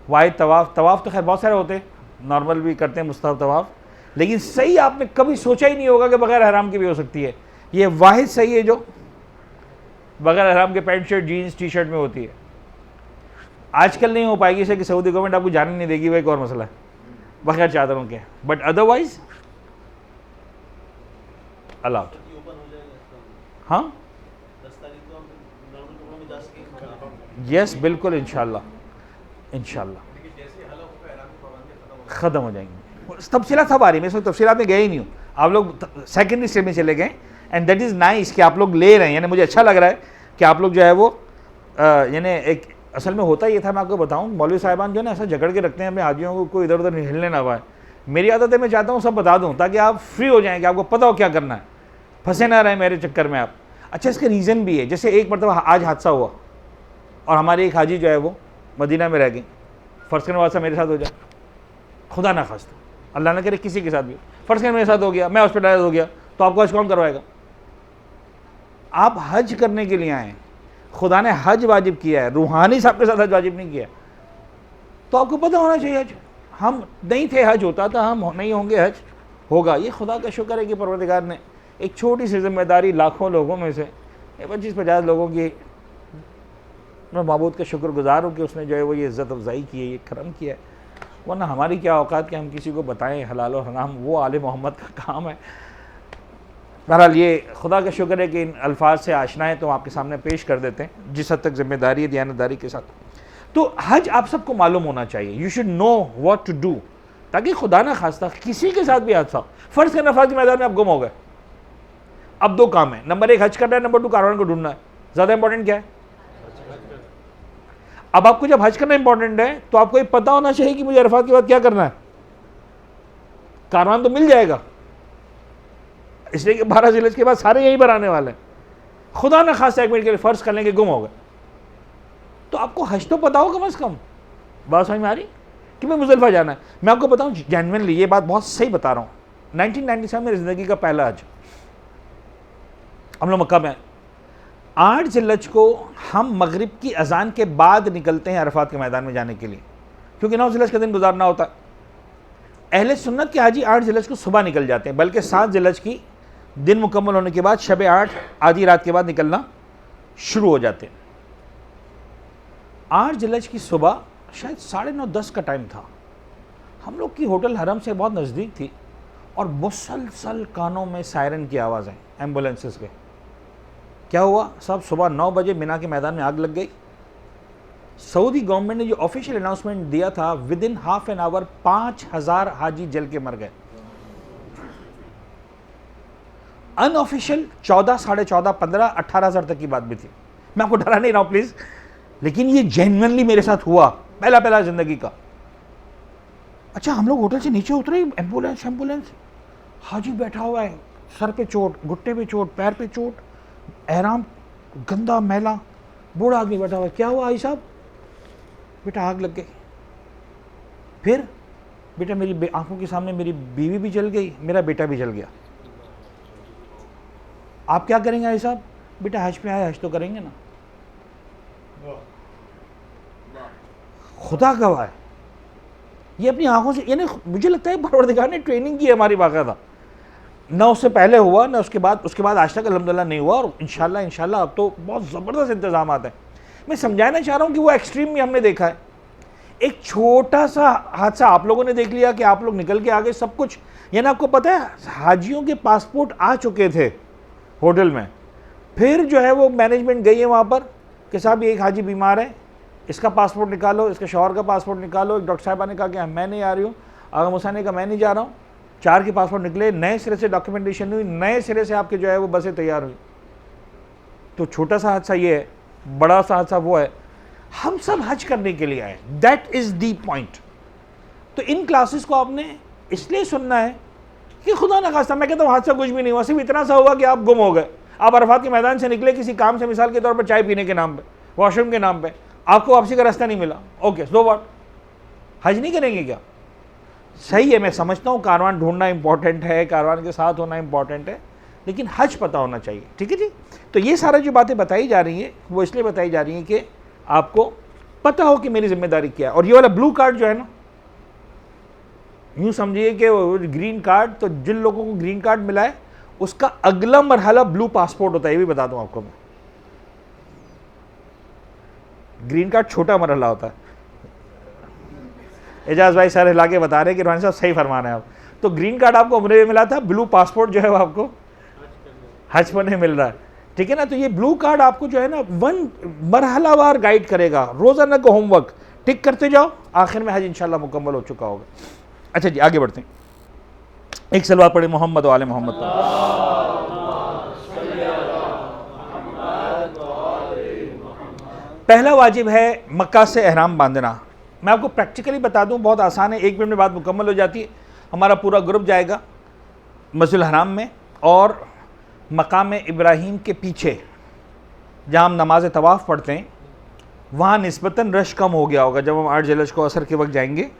वाहिद तवाफ़ तो खैर बहुत सारे होते हैं, नॉर्मल भी करते हैं मुस्तहब तवाफ़, लेकिन सही आपने कभी सोचा ही नहीं होगा कि बगैर हराम की भी हो सकती है। ये वाहिद सही है जो बगैर हराम के pant shirt jeans T shirt में होती है। आजकल नहीं हो पाएगी इसे कि सऊदी गवर्नमेंट आपको जाने नहीं देगी, वह एक और मसला है, बगैर चादरों के, बट अदरवाइज अलाउड। हाँ यस बिल्कुल, इंशाल्लाह ख़त्म हो जाएंगे। तफसीलात सब आ रही है, मैं इस वक्त तफसीलात में गए ही नहीं हूँ, आप लोग सेकेंडरी स्टेज में चले गए एंड दैट इज़ नाइस कि आप लोग ले रहे हैं। यानी मुझे अच्छा लग रहा है कि आप लोग जो है वो यानी एक असल में होता ये था, मैं आपको बताऊँ, मौलवी साहिबान जो है ना ऐसा झगड़ के रखते हैं अपने हाजियों को, कोई इधर उधर हिलने ना पाए। मेरी आदत है, मैं चाहता हूँ सब बता दूँ ताकि आप फ्री हो जाएँ कि आपको पता हो क्या करना है, फंसे ना रहे मेरे चक्कर में आप। अच्छा, इसका रीज़न भी है, जैसे एक मरतबा आज हादसा हुआ और हमारी एक हाजी जो है वो मदीना में रह गई। फ़र्ज़ करने वाला मेरे साथ हो जाए, खुदा ना खास्ता, अल्लाह ना करे किसी के साथ भी, फ़र्ज़ करने मेरे साथ हो गया, मैं हॉस्पिटलाइज हो गया, तो आपको आज कौन करवाएगा? आप हज करने के लिए आए, खुदा ने हज वाजिब किया है, रूहानी साहब के साथ हज वाजिब नहीं किया, तो आपको पता होना चाहिए हज। हम नहीं थे, हज होता था, हम नहीं होंगे, हज होगा। ये खुदा का शुक्र है कि परवरदिगार ने एक छोटी सी जिम्मेदारी लाखों लोगों में से 25-50 लोगों की, मैं माबूद का शुक्रगुजार हूँ कि उसने जो है वो ये इज़्ज़त अफजाई की है, ये करम किया है। वरना हमारी क्या औकात कि हम किसी को बताएं हलाल और हराम, वो आले मोहम्मद का काम है। बहरहाल ये खुदा का शुक्र है कि इन अल्फाज से आशना है तो आपके सामने पेश कर देते हैं, जिस हद तक जिम्मेदारी है दयानतदारी के साथ। तो हज आप सबको मालूम होना चाहिए, you should know what to do, ताकि खुदा ना खास्ता किसी के साथ भी हादसा हो। फ़र्ज़ के नफाज के मैदान में आप गुम हो गए, अब 2 काम है, नंबर 1 हज करना है, नंबर 2 कारवान को ढूंढना है। ज़्यादा इंपॉर्टेंट क्या है? अब आपको जब हज करना इंपॉर्टेंट है तो आपको ये पता होना चाहिए कि मुझे अरफात के बाद क्या करना है। कारवान तो मिल जाएगा, इसलिए कि 12 ज़िलहज के बाद सारे यहीं पर आने वाले हैं। खुदा ना खासा 1 मिनट के लिए फ़र्ज़ कर लेंगे गुम हो गए, तो आपको हज तो पता हो कम अज़ कम। बात समझ में आ रही कि मैं मुज़दलिफ़ा जाना है। मैं आपको बताऊँ जेन्युइनली, ये बात बहुत सही बता रहा हूँ, 1997 मेरी ज़िंदगी का पहला हज, हम लोग मक्का में 8 ज़िलहज को हम मगरिब की अजान के बाद निकलते हैं अरफात के मैदान में जाने के लिए, क्योंकि 9 ज़िलहज का दिन गुजारना होता है। अहले सुन्नत के हाजी 8 ज़िलहज को सुबह निकल जाते हैं, बल्कि 7 ज़िलहज की दिन मुकम्मल होने के बाद शब 8 आधी रात के बाद निकलना शुरू हो जाते हैं। 8 ज़िलहज की सुबह शायद 9:30-10 का टाइम था। हम लोग की होटल हरम से बहुत नज़दीक थी और मुसलसल कानों में सायरन की आवाज़ें, एम्बुलेंसेस के। क्या हुआ साहब? सुबह 9 बजे मिना के मैदान में आग लग गई। सऊदी गवर्नमेंट ने जो ऑफिशियल अनाउंसमेंट दिया था, with in half an hour 5000 हाजी जल के मर गए। अनऑफिशियल 14, 14.5, 15, 18,000 तक की बात भी थी। मैं आपको डरा नहीं रहा हूं प्लीज, लेकिन ये जेन्युइनली मेरे साथ हुआ, पहला जिंदगी का। अच्छा, हम लोग होटल से नीचे उतरे, एम्बुलेंस, हाजी बैठा हुआ है, सर पे चोट, घुटने पे चोट, पैर पे चोट, एहराम गंदा मैला, बूढ़ा आदमी बैठा हुआ है। क्या हुआ आई साहब? बेटा आग लग गई। फिर बेटा मेरी आंखों के सामने मेरी बीवी भी जल गई, मेरा बेटा भी जल गया। आप क्या करेंगे आई साहब? बेटा हज पे आए, हज तो करेंगे ना। खुदा गवाह है, ये अपनी आंखों से, यानी मुझे लगता है परवरदिगार ने ट्रेनिंग की है हमारी बाकायदा। ना उससे पहले हुआ ना उसके बाद आज तक अल्हम्दुलिल्लाह नहीं हुआ, और इंशाल्लाह अब तो बहुत ज़बरदस्त इंतजाम हैं। मैं समझाना चाह रहा हूँ कि वो एक्सट्रीम भी हमने देखा है। एक छोटा सा हादसा आप लोगों ने देख लिया कि आप लोग निकल के आ गए सब कुछ, यानी आपको पता है हाजियों के पासपोर्ट आ चुके थे होटल में। फिर जो है वो मैनेजमेंट गई है वहाँ पर कि साहब ये एक हाजी बीमार है, इसका पासपोर्ट निकालो, इसके शौहर का पासपोर्ट निकालो। एक डॉक्टर साहबा ने कहा कि मैं नहीं आ रही हूँ, आगा मूसा ने कहा मैं नहीं जा रहा हूँ। 4 के पासपोर्ट निकले, नए सिरे से डॉक्यूमेंटेशन हुई, नए सिरे से आपके जो है वो बसें तैयार हुई। तो छोटा सा हादसा ये है, बड़ा सा हादसा वो है। हम सब हज करने के लिए आए, दैट इज़ दी पॉइंट। तो इन क्लासेस को आपने इसलिए सुनना है कि खुदा ना खास्ता, मैं कहता हूँ हादसा कुछ भी नहीं हुआ, सिर्फ इतना सा हुआ कि आप गुम हो गए। आप अरफात के मैदान से निकले किसी काम से, मिसाल के तौर पर चाय पीने के नाम पे, वॉशरूम के नाम पे, आपको वापसी का रास्ता नहीं मिला, ओके सो व्हाट? हज नहीं करेंगे क्या? सही है, मैं समझता हूँ कारवान ढूंढना इंपॉर्टेंट है, कारवान के साथ होना इंपॉर्टेंट है, लेकिन हज पता होना चाहिए। ठीक है जी। तो ये सारा जो बातें बताई जा रही हैं वो इसलिए बताई जा रही हैं कि आपको पता हो कि मेरी जिम्मेदारी क्या है। और ये वाला ब्लू कार्ड जो है ना, यूँ समझिए कि ग्रीन कार्ड, तो जिन लोगों को ग्रीन कार्ड मिला है उसका अगला मरहला ब्लू पासपोर्ट होता है। ये भी बता दूं आपको मैं, ग्रीन कार्ड छोटा मरहला होता है। एजाज भाई सर हिला के बता रहे हैं कि रोहन साहब सही फरमा रहे हैं आप। तो ग्रीन कार्ड आपको उम्र में मिला था, ब्लू पासपोर्ट जो है वो आपको हज पर नहीं मिल रहा है। ठीक है ना। तो ये ब्लू कार्ड आपको जो है ना मरहलावार गाइड करेगा, रोजाना का होमवर्क टिक करते जाओ, आखिर में हज इंशाल्लाह मुकम्मल हो चुका होगा। अच्छा जी, आगे बढ़ते हैं। एक सलवात पढ़े मोहम्मद वाले मोहम्मद। पहला वाजिब है मक्का से एहराम बांधना। मैं आपको प्रैक्टिकली बता दूं, बहुत आसान है, 1 मिनट में बात मुकम्मल हो जाती है। हमारा पूरा ग्रुप जाएगा मस्जिद हराम में, और मकाम इब्राहीम के पीछे जहाँ हम नमाज तवाफ़ पढ़ते हैं वहाँ निस्बतन रश कम हो गया होगा। जब हम 8 ज़िलहज को असर के वक्त जाएंगे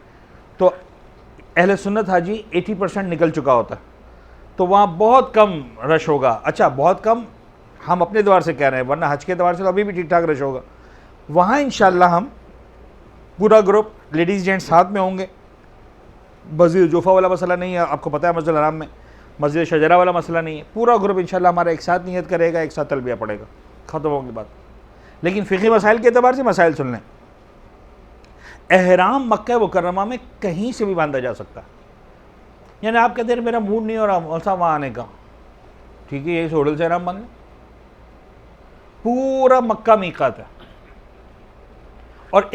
तो अहले सुन्नत हाजी 80% निकल चुका होता है, तो वहाँ बहुत कम रश होगा। अच्छा, बहुत कम हम अपने द्वार से कह रहे हैं, वरना हज के द्वार से तो अभी भी ठीक ठाक रश होगा। वहाँ इंशाल्लाह हम पूरा ग्रुप, लेडीज़ जेंट्स साथ में होंगे। मस्जिद जोफ़ा वाला मसला नहीं है, आपको पता है मस्जिद हराम में मस्जिद शजरा वाला मसला नहीं है। पूरा ग्रुप इंशाल्लाह हमारा एक साथ नियत करेगा, एक साथ तलबिया पड़ेगा, ख़त्म होगी बात। लेकिन फ़िक़ही मसाइल के अतबार से मसाइल सुन लें। एहराम मक्का मुकर्रमा में कहीं से भी बांधा जा सकता है। यानी आप कहते हैं मेरा मूड नहीं हो रहा मौसा वहाँ आने का, ठीक है, यही से होटल से एहराम बांध लें। पूरा मक्का मीकात है। और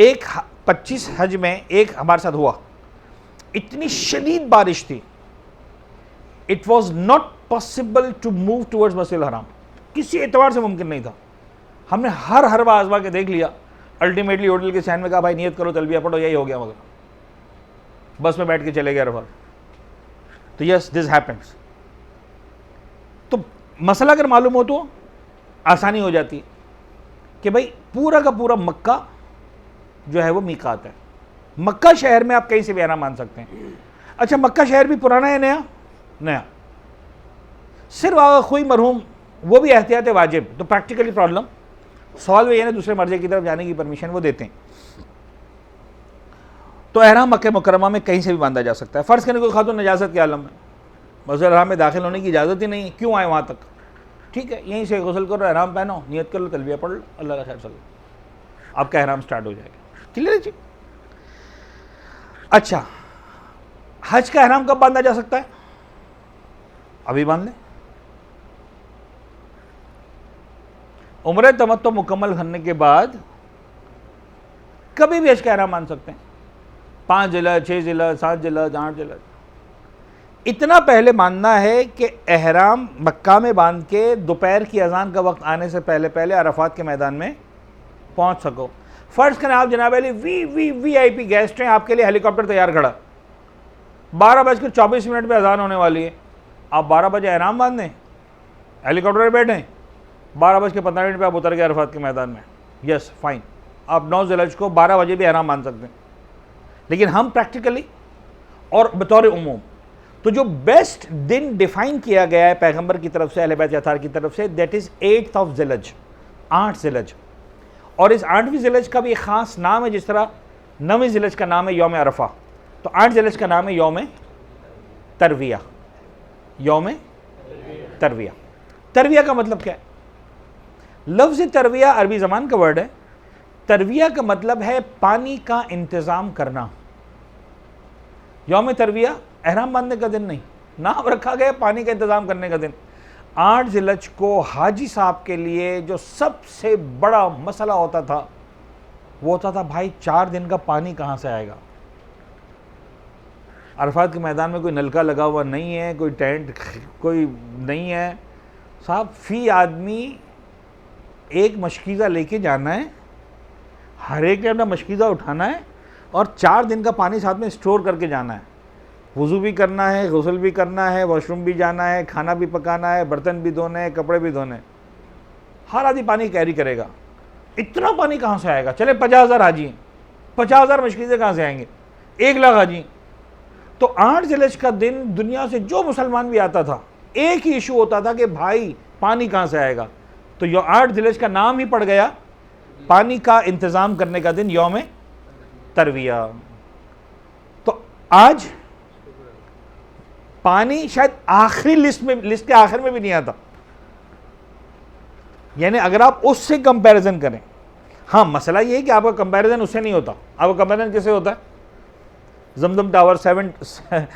25 हज में एक हमारे साथ हुआ, इतनी शदीद बारिश थी, it was not possible to move towards मस्जिद हराम, किसी एतबार से मुमकिन नहीं था। हमने हर हरबा आजमा के देख लिया, अल्टीमेटली होटल के सैन में कहा भाई नियत करो तलबिया पढ़ो, यही हो गया, मगर बस में बैठ के चले गए अरफात। तो यस, दिस हैपेंस। तो मसला अगर मालूम हो तो आसानी हो जाती है कि भाई पूरा का पूरा मक्का जो है वो मीकात है। मक्का शहर में आप कहीं से भी एहराम मान सकते हैं। अच्छा, मक्का शहर भी पुराना है नया? नया। सिर्फ अगर कोई मरहूम, वो भी एहतियात वाजिब, तो प्रैक्टिकली प्रॉब्लम सॉल्व है, दूसरे मर्जे की तरफ जाने की परमिशन वो देते हैं। तो एहराम मक्का मुकर्रमा में कहीं से भी बांधा जा सकता है। फ़र्ज़ करने कोई खातून नजासत के आलम में मस्जिद हराम में दाखिल होने की इजाज़त ही नहीं है, क्यों आए वहाँ तक? ठीक है, यहीं से गुस्ल करो, एहराम पहनो, नियत कर लो, तलबिया पढ़ लो, अल्लाह का खैर चलो, आपका एहराम स्टार्ट हो जाएगा। क्लियर जी? अच्छा, हज का एहराम कब बांधा जा सकता है? अभी बांध लें। उम्र तमत्तो मुकम्मल करने के बाद कभी भी हज का एहराम बांध सकते हैं। 5 जिला, 6 जिला, 7 जिला, 8 जिला। इतना पहले बांधना है कि एहराम मक्का में बांध के दोपहर की अजान का वक्त आने से पहले पहले अरफात के मैदान में पहुंच सको। फ़र्ज़ करें आप जनाब अली VIP गेस्ट हैं, आपके लिए हेलीकॉप्टर तैयार खड़ा, 12:24 पे अजान होने वाली है, आप 12 बजे एहराम बांधें, हेलीकॉप्टर में बैठें, 12:15 पे आप उतर गए अरफात के मैदान में। यस, फाइन, आप 9 ज़िलहज को 12 बजे भी एहराम बांध सकते हैं। लेकिन हम प्रैक्टिकली और बतौर उमूम तो जो बेस्ट दिन डिफाइन किया गया है पैगंबर की तरफ से, अहले बैत अतार की तरफ से, दैट इज़ 8th ऑफ ज़िलहज, 8 ज़िलहज। और इस 8वीं ज़िलहज का भी एक ख़ास नाम है, जिस तरह 9वीं ज़िलहज का नाम है यौम अरफा, तो 8 ज़िलहज का नाम है यौम तरविया। यौम तरविया। तरविया का मतलब क्या है? लफ्ज़ तरविया अरबी ज़बान का वर्ड है। तरविया का मतलब है पानी का इंतज़ाम करना। यौम तरविया एहराम बांधने का दिन नहीं, नाम रखा गया पानी का इंतज़ाम करने का दिन। 8 ज़िलहज को हाजी साहब के लिए जो सबसे बड़ा मसला होता था वो होता था भाई 4 दिन का पानी कहाँ से आएगा। अरफात के मैदान में कोई नलका लगा हुआ नहीं है, कोई टेंट कोई नहीं है साहब, फ़ी आदमी एक मशकीज़ा लेके जाना है, हर एक ने अपना मशकीज़ा उठाना है और 4 दिन का पानी साथ में स्टोर करके जाना है। वज़ू भी करना है, गुस्ल भी करना है, वॉशरूम भी जाना है, खाना भी पकाना है, बर्तन भी धोने हैं, कपड़े भी धोने। हर आदमी पानी कैरी करेगा। इतना पानी कहाँ से आएगा? चले 50,000 हाजी हैं, 50,000 मशकीज़ें कहाँ से आएंगे? 1 लाख हाजी। तो 8 ज़िलहज का दिन दुनिया से जो मुसलमान भी आता था, एक ही इशू होता था कि भाई पानी कहाँ से आएगा। तो यो 8 ज़िलहज का नाम ही पड़ गया पानी का इंतज़ाम करने का दिन, यौम तरविया। तो आज पानी शायद आखिरी लिस्ट के आखिर में भी नहीं आता, यानी अगर आप उससे कंपैरिजन करें। हाँ, मसला ये है कि आपका कंपैरिजन उससे नहीं होता, आपका कंपैरिजन किससे होता है? जमजम टावर 7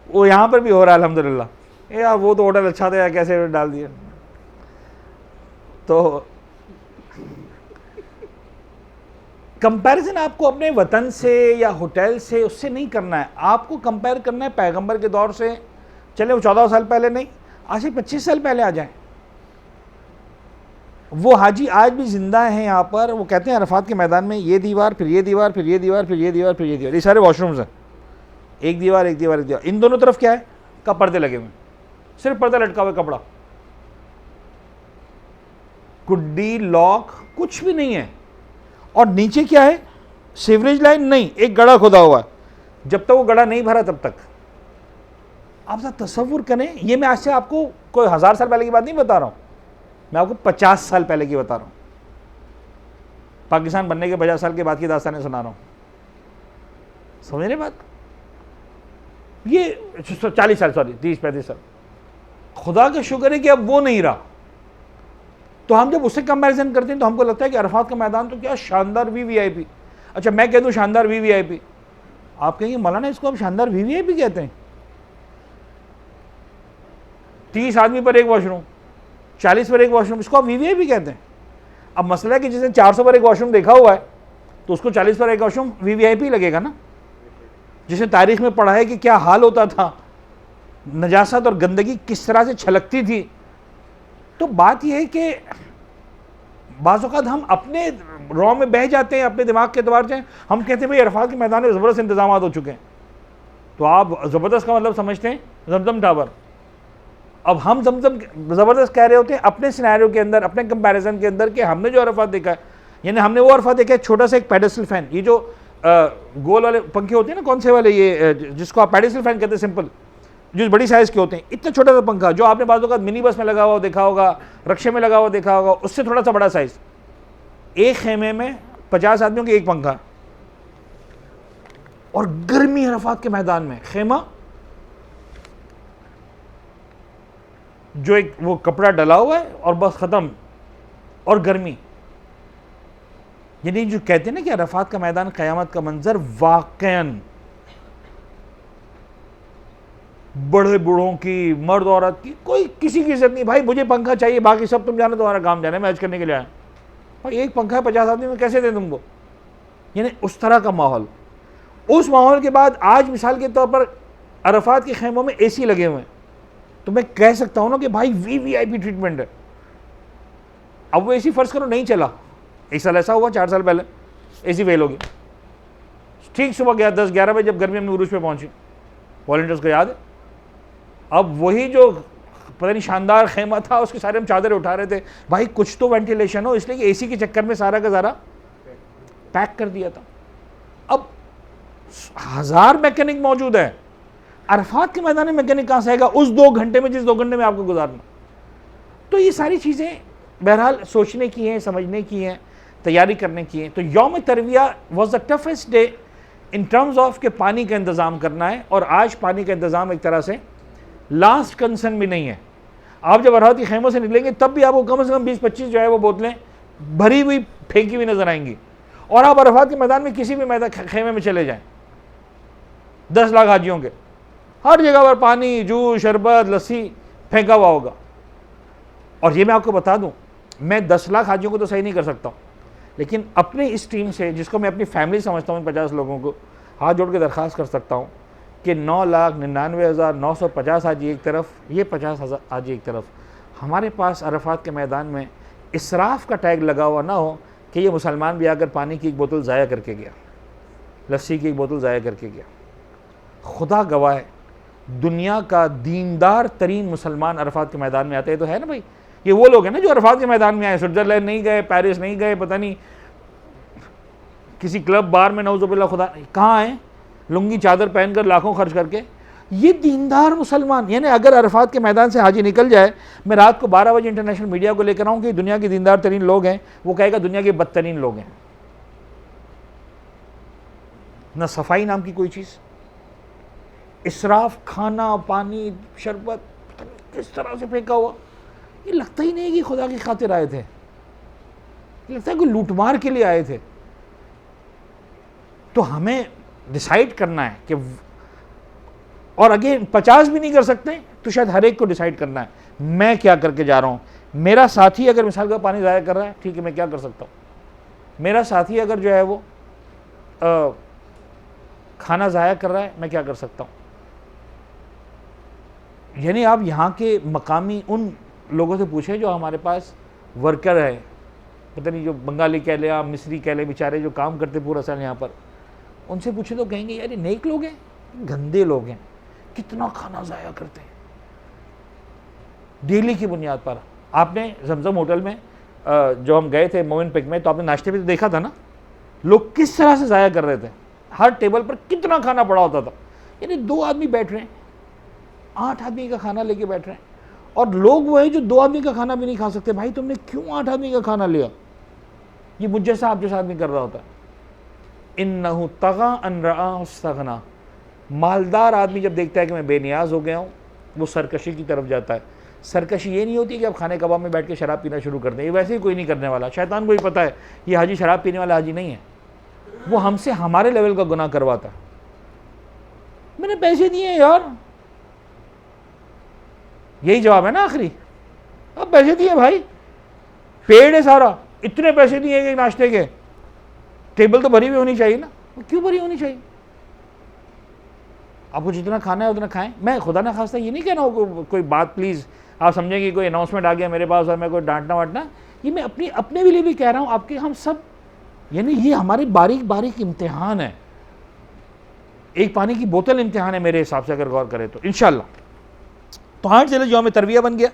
वो यहाँ पर भी हो रहा है अल्हम्दुलिल्लाह। यार वो तो होटल अच्छा था यार, कैसे डाल दिया। तो कंपैरिजन आपको अपने वतन से या होटल से उससे नहीं करना है, आपको कंपेयर करना है पैगंबर के दौर से। चले वो 14 साल पहले नहीं, आज से 25 साल पहले आ जाएं। वो हाजी आज भी जिंदा हैं यहाँ पर। वो कहते हैं अरफात के मैदान में ये दीवार, फिर ये दीवार, फिर ये दीवार, फिर ये दीवार, फिर ये दीवार, ये सारे वॉशरूम्स हैं। एक दीवार, एक दीवार, एक दीवार, इन दोनों तरफ क्या है? का पर्दे लगे हुए, सिर्फ पर्दा लटका हुआ कपड़ा, कुड्डी लॉक कुछ भी नहीं है। और नीचे क्या है? सीवरेज लाइन नहीं, एक गड़ा खुदा हुआ है। जब तक वो गड़ा नहीं भरा तब तक आप जरा तसव्वुर करें, ये मैं आज से आपको कोई 1000 साल पहले की बात नहीं बता रहा हूँ, मैं आपको 50 साल पहले की बता रहा हूँ। पाकिस्तान बनने के 50 साल के बाद की दास्तानें सुना रहा हूँ, समझ रहे बात? ये 40 साल, सॉरी 30-35 साल। खुदा का शुक्र है कि अब वो नहीं रहा। तो हम जब उससे कंपैरिजन करते हैं तो हमको लगता है कि अरफात का मैदान तो क्या शानदार वीवीआईपी। अच्छा, मैं कह दूं शानदार वीवीआईपी, आप कहेंगे मौलाना इसको अब शानदार वीवीआईपी कहते हैं? 30 आदमी पर एक वॉशरूम, 40 पर एक वॉशरूम, इसको आप वीवीआईपी कहते हैं? अब मसला है कि जिसने 400 पर एक वॉशरूम देखा हुआ है तो उसको 40 पर एक वॉशरूम वीवीआईपी लगेगा ना। जिसने तारीख में पढ़ा है कि क्या हाल होता था, नजासत और गंदगी किस तरह से छलकती थी। तो बात यह है कि बाज़ औक़ात हम अपने रॉ में बह जाते हैं, अपने दिमाग के एतबार से हम कहते हैं भाई अरफात के मैदान में ज़बरदस्त इंतजाम हो चुके हैं। तो आप ज़बरदस्त का मतलब समझते हैं जमजम टावर। अब हम जमजम ज़बरदस्त कह रहे होते हैं अपने सिनेरियो के अंदर, अपने कंपैरिजन के अंदर, कि हमने जो अरफात देखा है, यानी हमने वो अरफात देखा है छोटा सा एक पेडेस्टल फैन, ये जो गोल वाले पंखे होते हैं ना, कौन से वाले, ये जिसको आप पेडेस्टल फैन कहते हैं, सिंपल, जो बड़ी साइज़ के होते हैं, इतना छोटा सा पंखा जो आपने बाज़ औक़ात मिनी बस में लगा हुआ देखा होगा, रक्शे में लगा हुआ देखा होगा, उससे थोड़ा सा बड़ा साइज़। एक खेमे में 50 आदमियों के एक पंखा, और गर्मी अरफात के मैदान में खेमा जो एक वो कपड़ा डला हुआ है और बस ख़त्म, और गर्मी। यानी जो कहते हैं ना कि अरफात का मैदान क़यामत का मंजर, वाक़ईन बड़े बूढ़ों की, मर्द औरत की, कोई किसी की इज्जत नहीं। भाई मुझे पंखा चाहिए, बाकी सब तुम जानो, तुम्हारा काम जाने, मैं हज करने के लिए आया। भाई एक पंखा है 50 आदमी में, कैसे दें तुमको? यानी उस तरह का माहौल। उस माहौल के बाद आज मिसाल के तौर पर अरफात के खेमों में एसी लगे हुए हैं, तो मैं कह सकता हूँ ना कि भाई वीवीआईपी ट्रीटमेंट है। अब वो एसी फर्ज करो नहीं चला, एक साल ऐसा हुआ 4 साल पहले एसी फेल हो गया, ठीक सुबह गया 10-11 बजे जब गर्मी में उरूज पे पहुंची, वॉलंटियर्स को याद है। अब वही जो पता नहीं शानदार खेमा था, उसके सारे हम चादरें उठा रहे थे, भाई कुछ तो वेंटिलेशन हो, इसलिए कि एसी के चक्कर में सारा का सारा पैक कर दिया था। अब 1000 मैकेनिक मौजूद है, अरफात के मैदान में मैकेनिक कहाँ से आएगा उस 2 घंटे में, जिस 2 घंटे में आपको गुजारना। तो ये सारी चीज़ें बहरहाल सोचने की हैं, समझने की हैं, तैयारी करने की हैं। तो यौम तरविया was the toughest day in terms of के पानी का इंतज़ाम करना है, और आज पानी का इंतज़ाम एक तरह से लास्ट कंसर्न भी नहीं है। आप जब अरफात के खेमों से निकलेंगे तब भी आपको कम से कम 20-25 जो है वो बोतलें भरी हुई फेंकी हुई नजर आएंगी। और आप अरफात के मैदान में किसी भी मैदान खेमे में चले जाएं, 10 लाख हाजियों के, हर जगह पर पानी, जूस, शरबत, लस्सी फेंका हुआ होगा। और ये मैं आपको बता दूं, मैं 10 लाख हाजियों को तो सही नहीं कर सकता हूँ, लेकिन अपनी इस टीम से, जिसको मैं अपनी फैमिली समझता हूँ, 50 लोगों को हाथ जोड़ के दरख्वास्त कर सकता हूँ कि 9,99,950 हाजी एक तरफ, ये 50,000 हाजी एक तरफ, हमारे पास अरफात के मैदान में इसराफ का टैग लगा हुआ ना हो कि ये मुसलमान भी आकर पानी की एक बोतल ज़ाया करके गया, लस्सी की एक बोतल ज़ाया करके गया। खुदा गवाह है, दुनिया का दीनदार तरीन मुसलमान अरफात के मैदान में आते हैं। तो है ना भाई, ये वो लोग हैं ना जो अरफात के मैदान में आए, स्विट्ज़रलैंड नहीं गए, पेरिस नहीं गए, पता नहीं किसी क्लब बार में, नौज़ुबिल्लाह, खुदा कहाँ आए, लुंगी चादर पहनकर लाखों खर्च करके। ये दीनदार मुसलमान, यानी अगर अरफात के मैदान से हाजी निकल जाए, मैं रात को 12 बजे इंटरनेशनल मीडिया को लेकर आऊँ कि दुनिया के दीनदार तरीन लोग हैं, वो कहेगा दुनिया के बदतरीन लोग हैं। न सफाई नाम की कोई चीज़, इसराफ, खाना, पानी, शरबत किस तरह से फेंका हुआ। ये लगता ही नहीं कि खुदा की खातिर आए थे, ये लगता है कि लूटमार के लिए आए थे। तो हमें डिसाइड करना है कि, और अगेन 50 भी नहीं कर सकते तो शायद हर एक को डिसाइड करना है मैं क्या करके जा रहा हूँ। मेरा साथी अगर मिसाल का पानी ज़ाया कर रहा है, ठीक है, मैं क्या कर सकता हूँ। मेरा साथी अगर जो है वो खाना ज़ाया कर रहा है, मैं क्या कर सकता हूँ। यानी आप यहाँ के मकामी उन लोगों से पूछें जो हमारे पास वर्कर है, पता नहीं जो बंगाली कह ले, आप मिस्री कह ले, बेचारे जो काम करते पूरा साल यहाँ पर, उनसे पूछे तो कहेंगे यार ये नेक लोग हैं, गंदे लोग हैं, कितना खाना ज़ाया करते हैं डेली की बुनियाद पर। आपने जमजम होटल में जो हम गए थे मोमिन पिक में, तो आपने नाश्ते में तो देखा था ना लोग किस तरह से ज़ाया कर रहे थे। हर टेबल पर कितना खाना पड़ा होता था, यानी 2 आदमी बैठ रहे हैं, 8 आदमी का खाना लेके बैठ रहे हैं, और लोग वो है जो 2 आदमी का खाना भी नहीं खा सकते। भाई तुमने क्यों 8 आदमी का खाना लिया? ये मुझ जैसा आप जैसा आदमी कर रहा होता है। इन्नहु तगा अन रआ इस्तगना, मालदार आदमी जब देखता है कि मैं बेनियाज हो गया हूँ, वो सरकशी की तरफ जाता है। सरकशी ये नहीं होती कि आप खाने कबाब में बैठ के शराब पीना शुरू कर दें, ये वैसे ही कोई नहीं करने वाला। शैतान को ही पता है ये हाजी शराब पीने वाला हाजी नहीं है, वो हमसे हमारे लेवल का गुनाह करवाता है। मैंने पैसे दिए यार, यही जवाब है ना आखिरी। अब पैसे दिए भाई, पेड़ है सारा, इतने पैसे दिए गए नाश्ते के, टेबल तो भरी हुई होनी चाहिए ना, क्यों भरी होनी चाहिए? आपको जितना खाना है उतना खाएं। मैं खुदा ना खास्ता ये नहीं कह रहा हूँ कोई बात, प्लीज़ आप समझें कि कोई अनाउंसमेंट आ गया मेरे पास और मैं कोई डांटना वाटना, ये मैं अपने लिए भी कह रहा हूँ, आपके हम सब, यानी ये हमारी बारीक बारीक इम्तिहान है, एक पानी की बोतल इम्तिहान है मेरे हिसाब से, अगर गौर करें तो इंशाल्लाह। तो 8 ज़िले जो हमें तरबिया बन गया।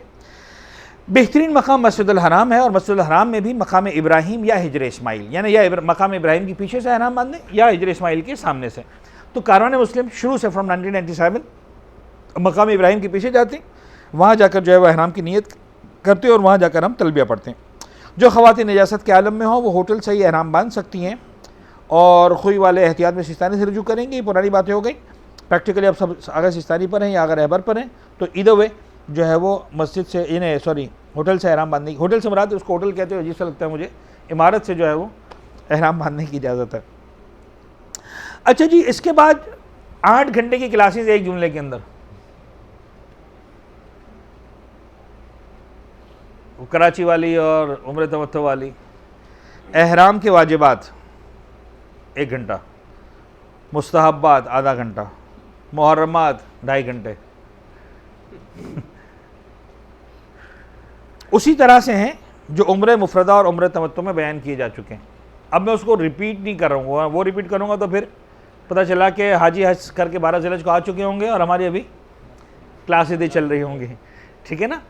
बेहतरीन मकाम मस्जिदुल हराम है, और मस्जिदुल हराम में भी मकाम इब्राहिम या हिजर इस्माइल, यानी या मकाम इब्राहिम के पीछे से एहराम बांधें या हिजर इस्माइल के सामने से। तो कारवान मुस्लिम शुरू से फ्रॉम 1997 मकाम इब्राहिम के पीछे जाते हैं, वहाँ जाकर जो है वह एहराम की नीयत करते हैं और वहाँ जाकर हम तलबिया पढ़ते हैं। जो ख़वातीन नजासत के आलम में हो वो होटल से ही एहराम बांध सकती हैं, और खुई वाले एहतियात में सिस्तानी से रुजू करेंगे। ये पुरानी बातें हो गई, प्रैक्टिकली अब सब अगर सिस्तानी पर हैं या अगर रहबर पर हैं तो ईदर वे जो है वो मस्जिद से इन्हें होटल से एहराम बांधने की, होटल से मुराद उसको होटल कहते हो, अजीब सा लगता है मुझे, इमारत से जो है वो एहराम बांधने की इजाज़त है। अच्छा जी, इसके बाद 8 घंटे की क्लासेस एक जुमले के अंदर, कराची वाली और उम्र तमत्तो वाली। एहराम के वाजिबात 1 घंटा, मुस्तहब्बात आधा घंटा, मुहर्रमात 2.5 घंटे। उसी तरह से हैं जो उम्र मुफरदा और उम्र तमत्तो में बयान किए जा चुके हैं। अब मैं उसको रिपीट नहीं कर रहा हूँ, वो रिपीट करूँगा तो फिर पता चला कि हाजी हज करके 12 ज़िले को आ चुके होंगे और हमारी अभी क्लासें चल रही होंगी, ठीक है ना।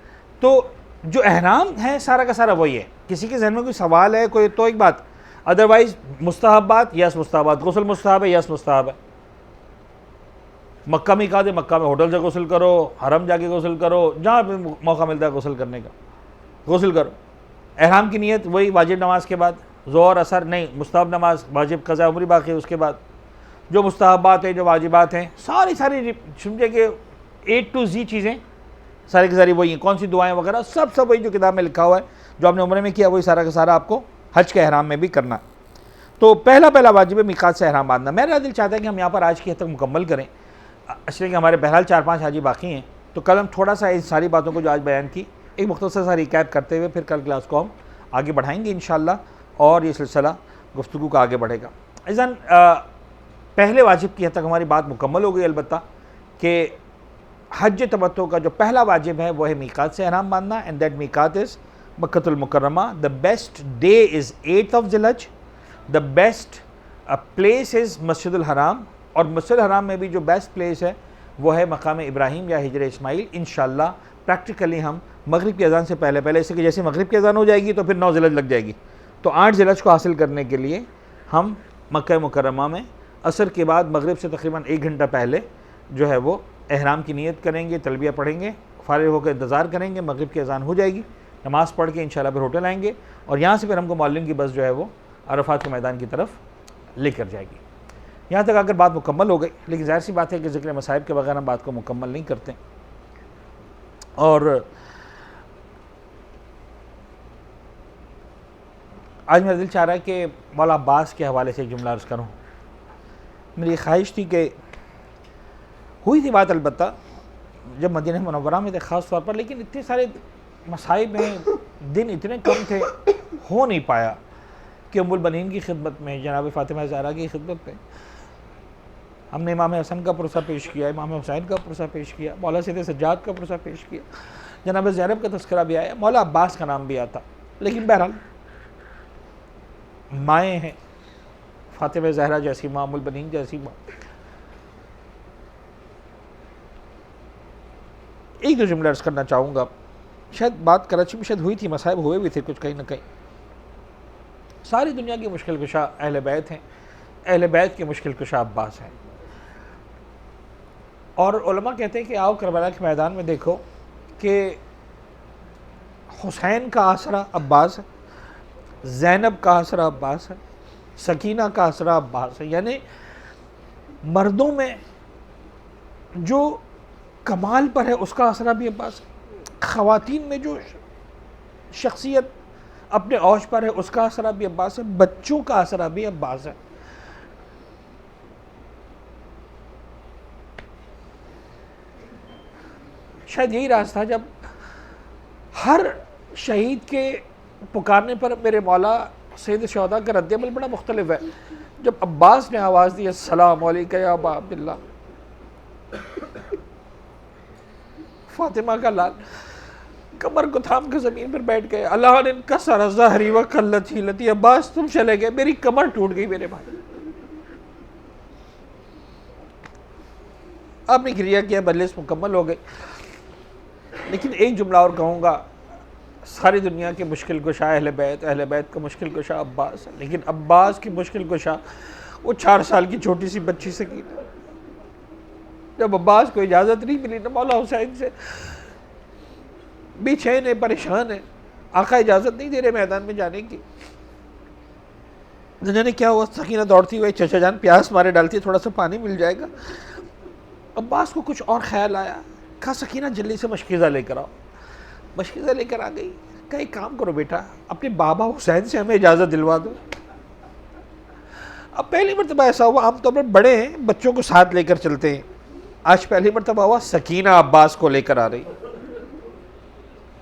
तो जो एहराम है सारा का सारा वही है। किसी के जहन में कोई सवाल है कोई तो एक बात, अदरवाइज मुस्तहब्बात यस मुस्तहब्बात, गुस्ल मुस्तहब है यस मुस्तहब है। मक्का में कहा दे, मक्का में होटल से गुस्ल करो, हरम जाके गुस्ल करो, जहाँ पे मौका मिलता है गुस्ल करने का गुस्ल करो। एहराम की नीयत वही वाजिब नमाज के बाद, ज़ोहर असर नहीं, मुस्तहब नमाज, वाजिब कज़ा उम्री बाकी उसके बाद। जो मुस्तहब्बात हैं जो वाजिबात हैं सारी समझे कि A to Z चीज़ें सारी की सारी वही हैं। कौन सी दुआएं वगैरह सब वही जो किताब में लिखा हुआ है, जो आपने उम्र में किया वही सारा का सारा आपको हज के एहराम में भी करना। तो पहला वाजिब है मीकात से एहराम बांधना। मेरा दिल चाहता है कि हम यहाँ पर आज की हद तक मुकम्मल करें, इसलिए कि हमारे बहरहाल 4-5 हाजी बाकी हैं। तो कल हम थोड़ा सा इन सारी बातों को जो आज बयान की एक मुख्तसर सा रिकैप करते हुए फिर कल क्लास को हम आगे बढ़ाएंगे इंशाअल्लाह, और ये सिलसिला गुफ्तगू का आगे बढ़ेगा। इज़न पहले वाजिब की हद तक हमारी बात मुकम्मल हो गई, अलबत्ता कि हज तमत्तो का जो पहला वाजिब है वो है मीकात से एहराम बांधना, एंड दैट मीकात इज़ मक्कतुल मुकर्रमा। The best day is 8th of ज़िलहज, द बेस्ट प्लेस इज़ मस्जिदुल हराम, और मस्जिदुल हराम में भी जो बेस्ट प्लेस है वो है मकाम इब्राहिम या हिजर इस्माइल। इंशाअल्लाह प्रैक्टिकली हम मगरिब की अज़ान से पहले इससे कि जैसे मगरिब की अज़ान हो जाएगी तो फिर 9 ज़िलहज लग जाएगी, तो 8 ज़िलहज को हासिल करने के लिए हम मक्का मुकर्रमा में असर के बाद मगरिब से तकरीबन 1 घंटा पहले जो है वो एहराम की नीयत करेंगे, तलबिया पढ़ेंगे, फारिग होकर इंतज़ार करेंगे, मगरिब की अज़ान हो जाएगी, नमाज़ पढ़ के इंशाअल्लाह फिर होटल आएंगे, और यहाँ से फिर हमको मौलवी की बस जो है वो अरफात के मैदान की तरफ लेकर जाएगी। यहाँ तक अगर बात मुकम्मल हो गई, लेकिन ज़ाहिर सी बात है कि ज़िक्र मसाइब के बगैर हम बात को मुकम्मल नहीं करते। और आज मेरा दिल चाह रहा है कि मौला अब्बास के हवाले से एक जुमला अर्ज़ करूँ। मेरी ख्वाहिश थी कि हुई थी बात अलबत्ता जब मदीना मुनव्वरा में थे ख़ास तौर पर, लेकिन इतने सारे मसाइब हैं, दिन इतने कम थे, हो नहीं पाया कि उम्मुल बनीन की खिदमत में, जनाब फ़ातिमा ज़हरा की खिदमत में हमने इमाम हसन का पुरसा पेश किया, इमाम हुसैन का पुरसा पेश किया, मौला सैयद सज्जाद का पुरसा पेश किया, जनाब ज़ैनब का तस्करा भी आया, मौला अब्बास का नाम भी आता। लेकिन बहरहाल माएँ हैं, फ़ातिमा ज़हरा जैसी माँ, उम्मुल बनीन जैसी माँ। एक दो जुमले अर्ज़ करना चाहूँगा। शायद बात कराची में शायद हुई थी, मसाइब हुए भी थे कुछ कहीं ना कहीं। सारी दुनिया की मुश्किल कुशा अहले बैत हैं, अहले बैत के मुश्किल कुशा अब्बास हैं। और उलमा कहते हैं कि आओ करबला के मैदान में देखो कि हुसैन का आसरा अब्बास है, ज़ैनब का आसरा अब्बास है, सकीना का आसरा अब्बास है। यानी मर्दों में जो कमाल पर है उसका आसरा भी अब्बास है, ख़वातीन में जो शख्सियत अपने औज पर है उसका आसरा भी अब्बास है, बच्चों का आसरा भी अब्बास है। शायद यही राज था जब हर शहीद के पुकारने पर मेरे मौला सैयद शहदा का रद्द-ए-अमल बड़ा मुख्तलिफ है। जब अब्बास ने आवाज़ दी अस्सलाम अलैका या अबा अब्दुल्लाह, फातिमा का लाल कमर को थाम के ज़मीन पर बैठ गए। अल्लाह ने कसर ज़हरी व कल्लत हिलती, अब्बास तुम चले गए, मेरी कमर टूट गई मेरे भाई। आपने क्रिया किया, बल्लेस मुकम्मल हो गई। लेकिन एक जुमला और कहूँगा, सारी दुनिया के मुश्किल कुशा अहले बैत का मुश्किल कुशा अब्बास है। लेकिन अब्बास की मुश्किल कुशा वो 4 साल की छोटी सी बच्ची से की। जब अब्बास को इजाज़त नहीं मिली ना मौला हुसैन से, बेचैन है, परेशान है, आका इजाज़त नहीं दे रहे मैदान में जाने की। न जाने क्या हुआ, सकीना दौड़ती हुई चचा जान प्यास मारे डालती, थोड़ा सा पानी मिल जाएगा। अब्बास को कुछ और ख्याल आया, कहा सकीना जल्दी से मशकीज़ा लेकर आओ। मशकीज़ा लेकर आ गई। कहा एक काम करो बेटा, अपने बाबा हुसैन से हमें इजाज़त दिलवा दो। अब पहली मरतबा ऐसा हुआ, आमतौर पर बड़े हैं बच्चों को साथ लेकर चलते हैं, आज पहली मरतबा हुआ सकीना अब्बास को लेकर आ रही।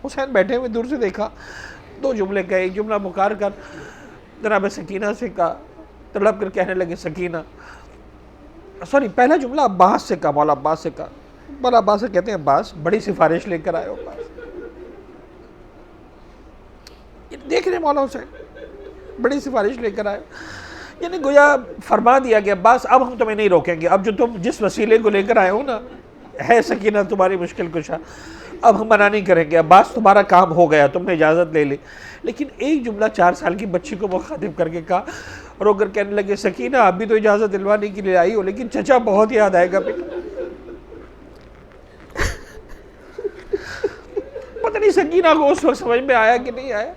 हुसैन बैठे हुए दूर से देखा, 2 जुमले कहे, एक जुमला मुकार कर जनाब सकीना से कहा, तड़प कर कहने लगे सकीना, सॉरी पहला जुमला अब्बास से कहा, मौला अब्बास से कहा। मौला अब्बास से कहते हैं अब्बास बड़ी सिफारिश लेकर आए हो। अब्बास देख रहे मौला हुसैन बड़ी सिफारिश लेकर आए, यानी गोया फरमा दिया कि अब्बास अब हम तुम्हें नहीं रोकेंगे, अब जो तुम जिस वसीले को लेकर आए हो ना, है सकीना तुम्हारी मुश्किल कुशा, अब हम मना नहीं करेंगे। अब्बास तुम्हारा काम हो गया, तुमने इजाज़त ले ली। लेकिन एक जुमला 4 साल की बच्ची को मुखातिब करके कहा, रोकर कहने लगे सकीना अभी तो इजाज़त दिलवाने के लिए आई हो, लेकिन चचा बहुत याद आएगा बेटा। पता नहीं सकीना को उस वक्त समझ में आया कि नहीं आया,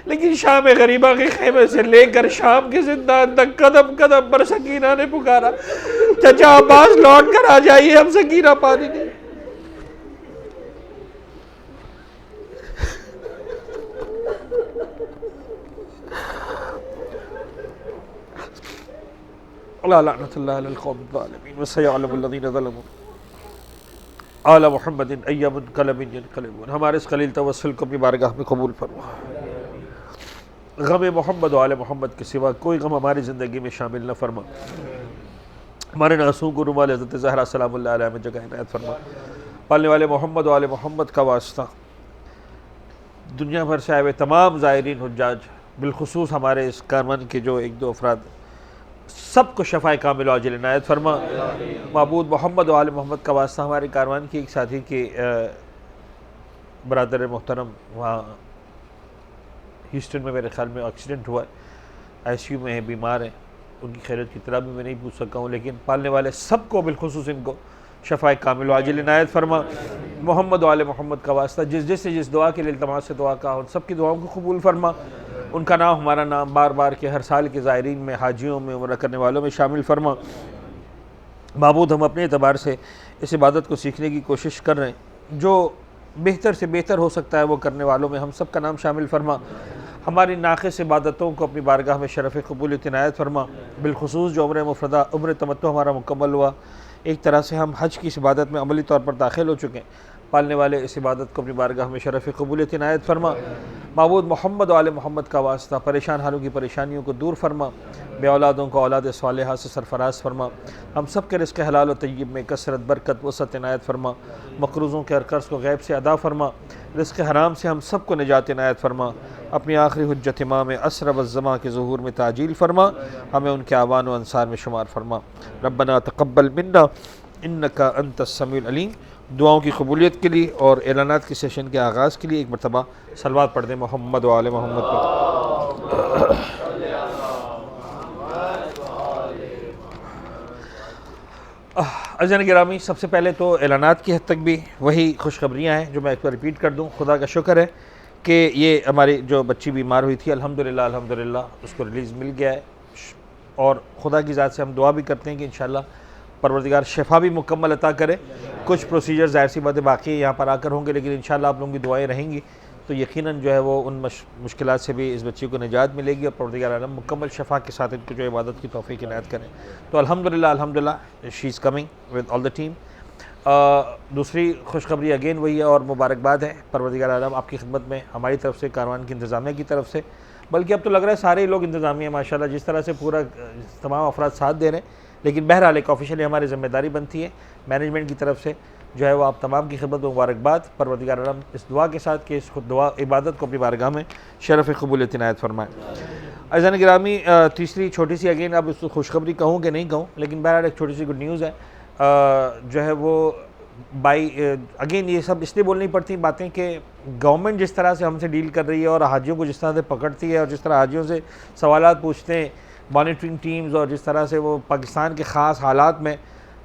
लेकिन शाम गरीबा के खेमे से लेकर शाम के जिंदान तक कदम कदम पर सकीना ने पुकारा, चचा अब्बास लौट कर आ जाइए, हम सकीना पानी नहीं। हमारे इस खलील तवस्सुल को अपनी बारगाह में कबूल फरमा। गम मोहम्मद वाले मोहम्मद के सिवा कोई गम हमारी ज़िंदगी में शामिल न फरमा। हमारे नासूं को रुमाल हज़रत ज़हरा सलामुल्लाह अलैहा में जगह इनायत फरमा। पालने वाले मोहम्मद वाले मोहम्मद का वास्ता दुनिया भर से आए हुए तमाम ज़ायरीन हुज्जाज, बिलखुसूस हमारे इस कारवान के जो 1-2 अफराद, सबको शफ़ाए कामिल आजिल इनायत फरमा। माबूद मोहम्मद वाले मोहम्मद का वास्ता हमारे कारवान की एक साथी के बरादर मोहतरम वहाँ ह्यूस्टन में मेरे ख्याल में एक्सीडेंट हुआ है, ICU में है, बीमार हैं, उनकी खैरियत की तरह भी मैं नहीं पूछ सका हूँ, लेकिन पालने वाले सबको बिलखुसूस इनको शफ़ाए कामिल आजिल इनायत फरमा। मोहम्मद वाले मोहम्मद का वास्ता जिस दुआ के लिए इल्तमास से दुआ का, उन सब की दुआओं को कबूल फरमा। उनका नाम हमारा नाम बार बार के हर साल के ज़ायरीन में, हाजियों में, उम्रा करने वालों में शामिल फरमा। माबूद हम अपने एतबार से इस इबादत को सीखने की कोशिश कर रहे हैं, जो बेहतर से बेहतर हो सकता है वो करने वालों में हम सब का नाम शामिल फरमा। हमारी नाक़िस इबादतों को अपनी बारगाह में शरफ़ क़बूलियत इनायत फरमा। बिलखुसूस जो उम्र मुफ़रदा, उम्र तमत्तु हमारा मुकम्मल हुआ, एक तरह से हम हज की इस इबादत में अमली तौर पर दाखिल हो चुके हैं। पालने वाले इस इबादत को अपनी बारगाह में शरफ़ क़बूलियत इनायत फरमा। माबूद मोहम्मद वाले मोहम्मद का वास्ता परेशान हालों की परेशानियों को दूर फरमा। बे औलादों को औलाद सालिहा से सरफराज फरमा। हम सब के रिज़्क़ हलाल व तय्यब में कसरत, बरकत, वसअत इनायत फरमा। मक़रूज़ों के हर कर्ज़ को गैब से अदा फरमा। रिज़्क़ हराम से हम सब को निजात इनायत फरमा। अपनी आखिरी हुज्जत इमाम असर व ज़मा के ज़ुहूर में ताजील फरमा। हमें उनके आवान व अंसार में शुमार फरमा। रब्बना तक़ब्बल मिन्ना इन्नका अंतस समीउल अलीम। दुआओं की कबूलियत के लिए और एलानात के सेशन के आगाज़ के लिए एक मरतबा सलवात पढ़ दें मोहम्मद व आले मोहम्मद पर। अज़ीज़ान गिरामी, सबसे पहले तो एलानात की हद तक भी वही खुशखबरियाँ हैं जो मैं एक बार रिपीट कर दूँ। खुदा का शुक्र है कि ये हमारी जो बच्ची बीमार हुई थी अल्हम्दुलिल्लाह उसको रिलीज़ मिल गया है, और खुदा की ज़ात से हम दुआ भी करते हैं कि इंशाअल्लाह परवरदिगार शिफा भी मुकम्मल अता करे। कुछ प्रोसीजर ज़ाहिर सी बातें बाकी यहाँ पर आकर होंगे, लेकिन इंशाअल्लाह आप लोगों की दुआएँ रहेंगी तो यकीनन जो है वो उन मुश्किलात से भी इस बच्ची को निजात मिलेगी और परवरदिगार आलम मुकम्मल शफ़ा के साथ इनको जो इबादत की तौफ़ीक़ इनायत करें। तो अल्हम्दुलिल्लाह she is coming with all the team. दूसरी खुशखबरी अगेन वही है और मुबारकबाद है परवरदिगार आलम आपकी खिदमत में, हमारी तरफ से, कारवान की इंतज़ामिया की तरफ से, बल्कि अब तो लग रहा है सारे लोग इंतज़ामिया माशाल्लाह जिस तरह से पूरा तमाम अफराद साथ दे रहे हैं। लेकिन बहरहाल एक ऑफिशियली हमारी ज़िम्मेदारी बनती है मैनेजमेंट की तरफ से जो है वो आप तमाम की खिदमत में मुबारकबाद परवरदिगार आलम इस दुआ के साथ कि इस दुआ इबादत को अपनी बारगाह में शरफ़ क़बूलियत इनायत फरमाएँ। अज़ीज़ान गिरामी, तीसरी छोटी सी अगेन अब इसको खुशखबरी कहूँ कि नहीं कहूँ, लेकिन बहरहाल एक छोटी सी गुड न्यूज़ है जो है वो अगेन ये सब इसलिए बोलनी पड़ती बातें कि गवर्नमेंट जिस तरह से हमसे डील कर रही है और हाजियों को जिस तरह से पकड़ती है और जिस तरह हाजियों से सवालात पूछते हैं मॉनिटरिंग टीम्स, और जिस तरह से वो पाकिस्तान के ख़ास हालात में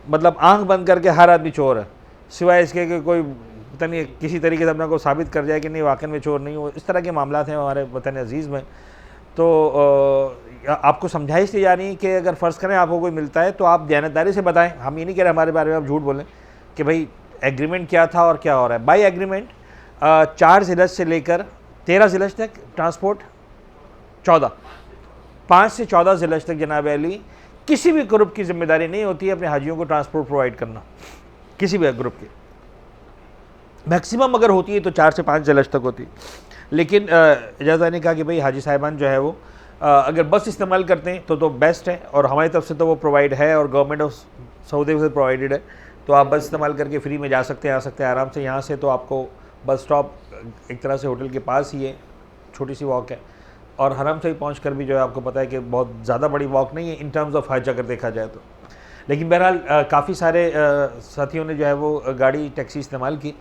मतलब आंख बंद करके हर आदमी चोर है, सिवाय इसके कि कोई पता नहीं किसी तरीके से अपने को साबित कर जाए कि नहीं वाकई में चोर नहीं हो। इस तरह के मामलात हैं हमारे वतन अज़ीज़ में। तो आपको समझाइश दी जा रही है कि अगर फ़र्ज़ करें आपको कोई मिलता है तो आप दयानतदारी से बताएं। हम ये नहीं कह रहे हमारे बारे में आप झूठ बोलें कि भाई एग्रीमेंट क्या था और क्या हो रहा है। बाई एग्रीमेंट 4 ज़िलज से लेकर 13 ज़िलज तक ट्रांसपोर्ट, 5 से 14 ज़िलज तक जनाब अली किसी भी ग्रुप की जिम्मेदारी नहीं होती है अपने हाजियों को ट्रांसपोर्ट प्रोवाइड करना, किसी भी ग्रुप की। मैक्सिमम अगर होती है तो 4 से 5 ज़िलज तक होती है। लेकिन इजाज़ा ने कहा कि भाई हाजी साहिबान जो है वो अगर बस इस्तेमाल करते हैं तो बेस्ट है, और हमारी तरफ से तो वो प्रोवाइड है और गवर्नमेंट ऑफ सऊदी से प्रोवाइडेड है। तो आप बस इस्तेमाल करके फ्री में जा सकते हैं, आ सकते हैं आराम से यहाँ से। तो आपको बस स्टॉप एक तरह से होटल के पास ही है, छोटी सी वॉक है, और हरम से ही पहुँच कर भी जो है आपको पता है कि बहुत ज़्यादा बड़ी वॉक नहीं है इन टर्म्स ऑफ हज अगर देखा जाए तो। लेकिन बहरहाल काफ़ी सारे साथियों ने जो है वो गाड़ी टैक्सी इस्तेमाल की।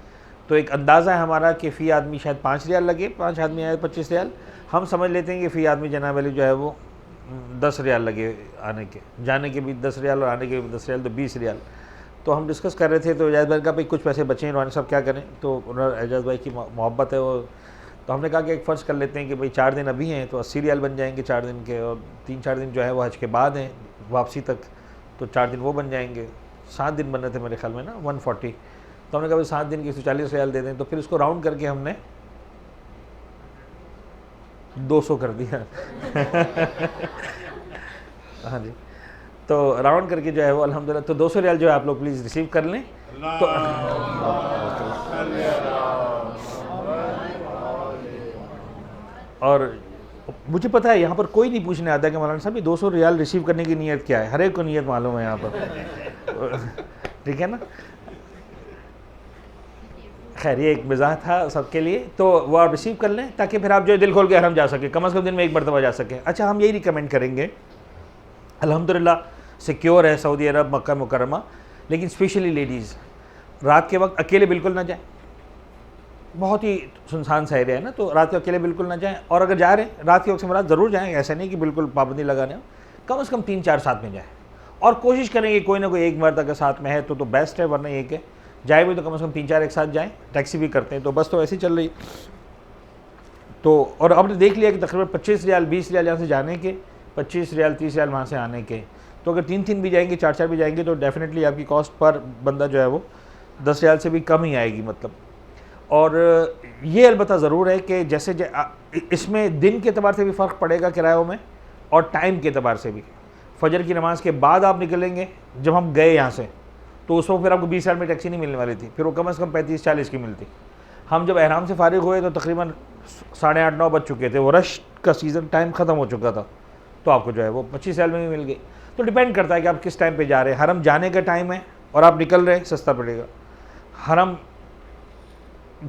तो एक अंदाज़ा है हमारा कि फ़ी आदमी शायद 5 रियाल लगे, 5 आदमी आए 25 रियाल। हम समझ लेते हैं कि फ़ी आदमी जनाब अली जो है वो 10 रियाल लगे आने के, जाने के भी 10 रियाल और आने के भी 10 रियाल, तो 20 रियाल। तो हम डिस्कस कर रहे थे तो एजाज़ भाई का भाई कुछ पैसे बचे हैं, रोहानी साहब क्या करें। तो उन्होंने एजाज़ भाई की मोहब्बत है वो, तो हमने कहा कि एक फ़र्ज़ कर लेते हैं कि भाई 4 दिन अभी हैं तो 80 रियाल बन जाएंगे 4 दिन के, और 3-4 दिन जो है वो हज के बाद हैं वापसी तक, तो 4 दिन वो बन जाएंगे। 7 दिन बन रहे थे मेरे ख्याल में ना 140। तो हमने कहा भाई 7 दिन की 140 रियाल दे दें। तो फिर उसको राउंड करके हमने 200 कर दिया हाँ जी, तो राउंड करके जो है वो अल्हम्दुलिल्लाह तो 200 रियाल जो है आप लोग प्लीज़ रिसीव कर लें। तो और मुझे पता है यहाँ पर कोई नहीं पूछने आता कि मौलाना साहब ये 200 रियाल रिसीव करने की नीयत क्या है, हर एक को नीयत मालूम है यहाँ पर ठीक है ना। खैर ये एक मज़ाक था सबके लिए, तो वो आप रिसीव कर लें ताकि फिर आप जो दिल खोल के हरम जा सके, कम से कम दिन में एक मरतबा जा सकें। अच्छा, हम यही रिकमेंड करेंगे, अल्हम्दुलिल्लाह सिक्योर है सऊदी अरब मक्का मुकर्रमा, लेकिन स्पेशली लेडीज़ रात के वक्त अकेले बिल्कुल ना जाएं। बहुत ही सुनसान सा एरिया है ना, तो रात को अकेले बिल्कुल ना जाएं। और अगर जा रहे हैं रात के वक्त से ज़रूर जाएँ, ऐसा नहीं कि बिल्कुल पाबंदी लगाने हो, कम से कम 3-4 साथ में जाएँ। और कोशिश करेंगे कोई ना कोई एक मर्द अगर साथ में है तो बेस्ट है, वरना एक है जाए भी तो कम से कम 3-4 एक साथ जाएं। टैक्सी भी करते हैं तो बस तो ऐसे ही चल रही। तो और आपने देख लिया कि तकरीबन 25 रियाल 20 रियाल यहाँ से जाने के, 25 रियाल 30 रियाल वहाँ से आने के। तो अगर 3-3 भी जाएंगे 4-4 भी जाएंगे तो डेफिनेटली आपकी कॉस्ट पर बंदा जो है वो 10 रियाल से भी कम ही आएगी मतलब। और ये अलबत्ता ज़रूर है कि जैसे इसमें दिन के अतबार से भी फ़र्क पड़ेगा किरायों में, और टाइम के अतबार से भी। फजर की नमाज़ के बाद आप निकलेंगे, जब हम गए यहाँ से तो उस वक्त फिर आपको 20 रियाल में टैक्सी नहीं मिलने वाली थी, फिर वो कम से कम 35-40 की मिलती। हम जब एहराम से फारिग हुए तो तकरीबन 8:30-9 बज चुके थे, वो रश का सीज़न टाइम ख़त्म हो चुका था, तो आपको जो है वो 25 रियाल में भी मिल गई। तो डिपेंड करता है कि आप किस टाइम पे जा रहे हैं। हरम जाने का टाइम है और आप निकल रहे हैं, सस्ता पड़ेगा। हरम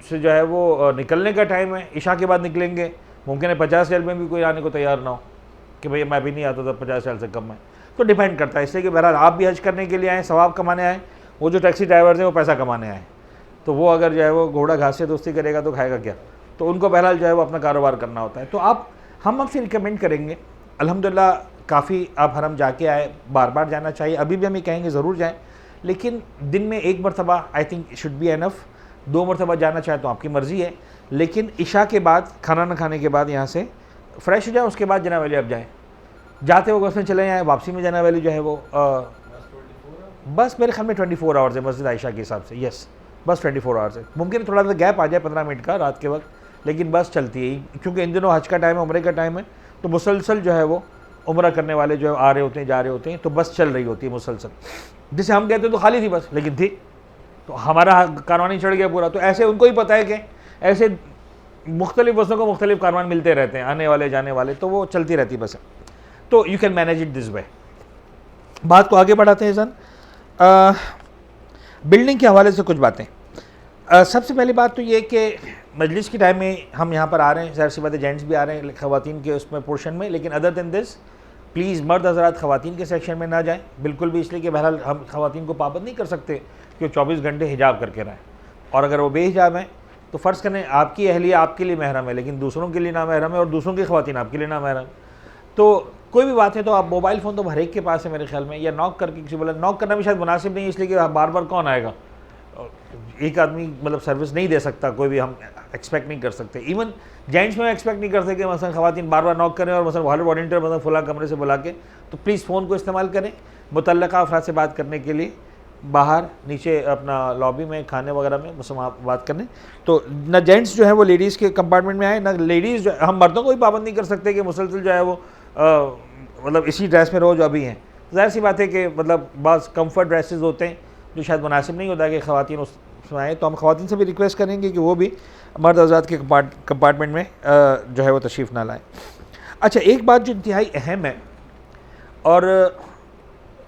से जो है वो निकलने का टाइम है, इशा के बाद निकलेंगे, मुमकिन है 50 रियाल में भी कोई आने को तैयार ना हो कि भाई मैं भी नहीं आता था 50 रियाल से कम में। तो डिपेंड करता है, इसलिए कि बहरहाल आप भी हज करने के लिए आए, सवाब कमाने आए, वो जो टैक्सी ड्राइवर्स हैं वो पैसा कमाने आए। तो वो अगर जो है वो घोड़ा घास से दोस्ती करेगा तो खाएगा क्या, तो उनको बहरहाल जो है वो अपना कारोबार करना होता है। तो हम आपसे रिकमेंड करेंगे, अल्हम्दुलिल्लाह काफ़ी आप हरम जाके आए, बार बार जाना चाहिए, अभी भी हम ये कहेंगे ज़रूर जाएँ, लेकिन दिन में एक मरतबा I think should be enough. 2 मरतबा जाना चाहे तो आपकी मर्ज़ी है, लेकिन इशा के बाद खाना न खाने के बाद यहाँ से फ्रेश हो जाए, उसके बाद जना वैली आप जाएँ। जाते हुए बस में चले जाएँ, वापसी में जना वैली जो है वो बस मेरे ख्याल में 24 आवर्स है मस्जिद आयशा के हिसाब से। यस, बस 24 आवर्स है। मुमकिन थोड़ा सा गैप आ जाए 15 मिनट का रात के वक्त, लेकिन बस चलती है, क्योंकि इन दिनों हज का टाइम है, उम्रे का टाइम है, तो मुसलसल जो है वो उम्रा करने वाले जो आ रहे होते हैं, जा रहे होते हैं, तो बस चल रही होती है मुसलसल। जिसे हम कहते हैं तो खाली थी बस, लेकिन थी, तो हमारा कारवानी चढ़ गया पूरा। तो ऐसे उनको ही पता है कि ऐसे मुख्तलिफ बसों को मुख्तलिफ कारवान मिलते रहते हैं, आने वाले जाने वाले, तो वो चलती रहती बस। तो you can manage it this way. बात को आगे बढ़ाते हैं सन। बिल्डिंग के हवाले से कुछ बातें। सबसे पहली बात तो ये कि मजलिस के टाइम में हम यहाँ पर आ रहे हैं, ज़ाहिर सी बात है जेंट्स भी आ रहे हैं ख़वातीन के उसमें पोर्शन में, लेकिन अदर दैन दिस प्लीज़ मर्द हज़रात ख़वातीन के सेक्शन में ना जाएं बिल्कुल भी, इसलिए कि बहरहाल हम ख़वातीन को पाबंद नहीं कर सकते कि वो 24 घंटे हिजाब करके रहें, और अगर वो बेहिजाब हैं तो फ़र्ज़ करें आपकी अहलिया आपके लिए महरम है, लेकिन दूसरों के लिए ना महरम है, और दूसरों की ख़वातीन आपके लिए ना महरम। तो कोई भी बात है तो आप मोबाइल फ़ोन तो हर एक के पास है मेरे ख्याल में, या नॉक करके किसी बोला, नॉक करना भी शायद मुनासिब नहीं, इसलिए कि बार बार कौन आएगा, एक आदमी मतलब सर्विस नहीं दे सकता, कोई भी हम एक्सपेक्ट नहीं कर सकते। इवन जेंट्स में एक्सपेक्ट नहीं कर सकते कि मसलन ख़वातीन बार बार नॉक करें और मसलन हॉल वॉलंटियर मतलब फुला कमरे से बुला के, तो प्लीज़ फ़ोन को इस्तेमाल करें मुतल्लका अफराद से बात करने के लिए, बाहर नीचे अपना लॉबी में खाने वगैरह में बस आप बात करने। तो न जेंट्स जो है वो लेडीज़ के कंपार्टमेंट में आए, ना लेडीज़ जो, हम मर्दों को भी पाबंद नहीं कर सकते कि मुसलसल जो है वो मतलब इसी ड्रेस में रहो जो अभी हैं। ज़ाहिर सी बात है कि मतलब बस कम्फर्ट ड्रेसेस होते हैं जो शायद मुनासिब नहीं होता कि ख़वातीन उसमें आए, तो हम ख़वातीन से भी रिक्वेस्ट करेंगे कि वो भी मर्द हज़रात के कंपार्टमेंट में जो है वो तशरीफ़ ना लाएँ। अच्छा, एक बात जो इंतहाई अहम है और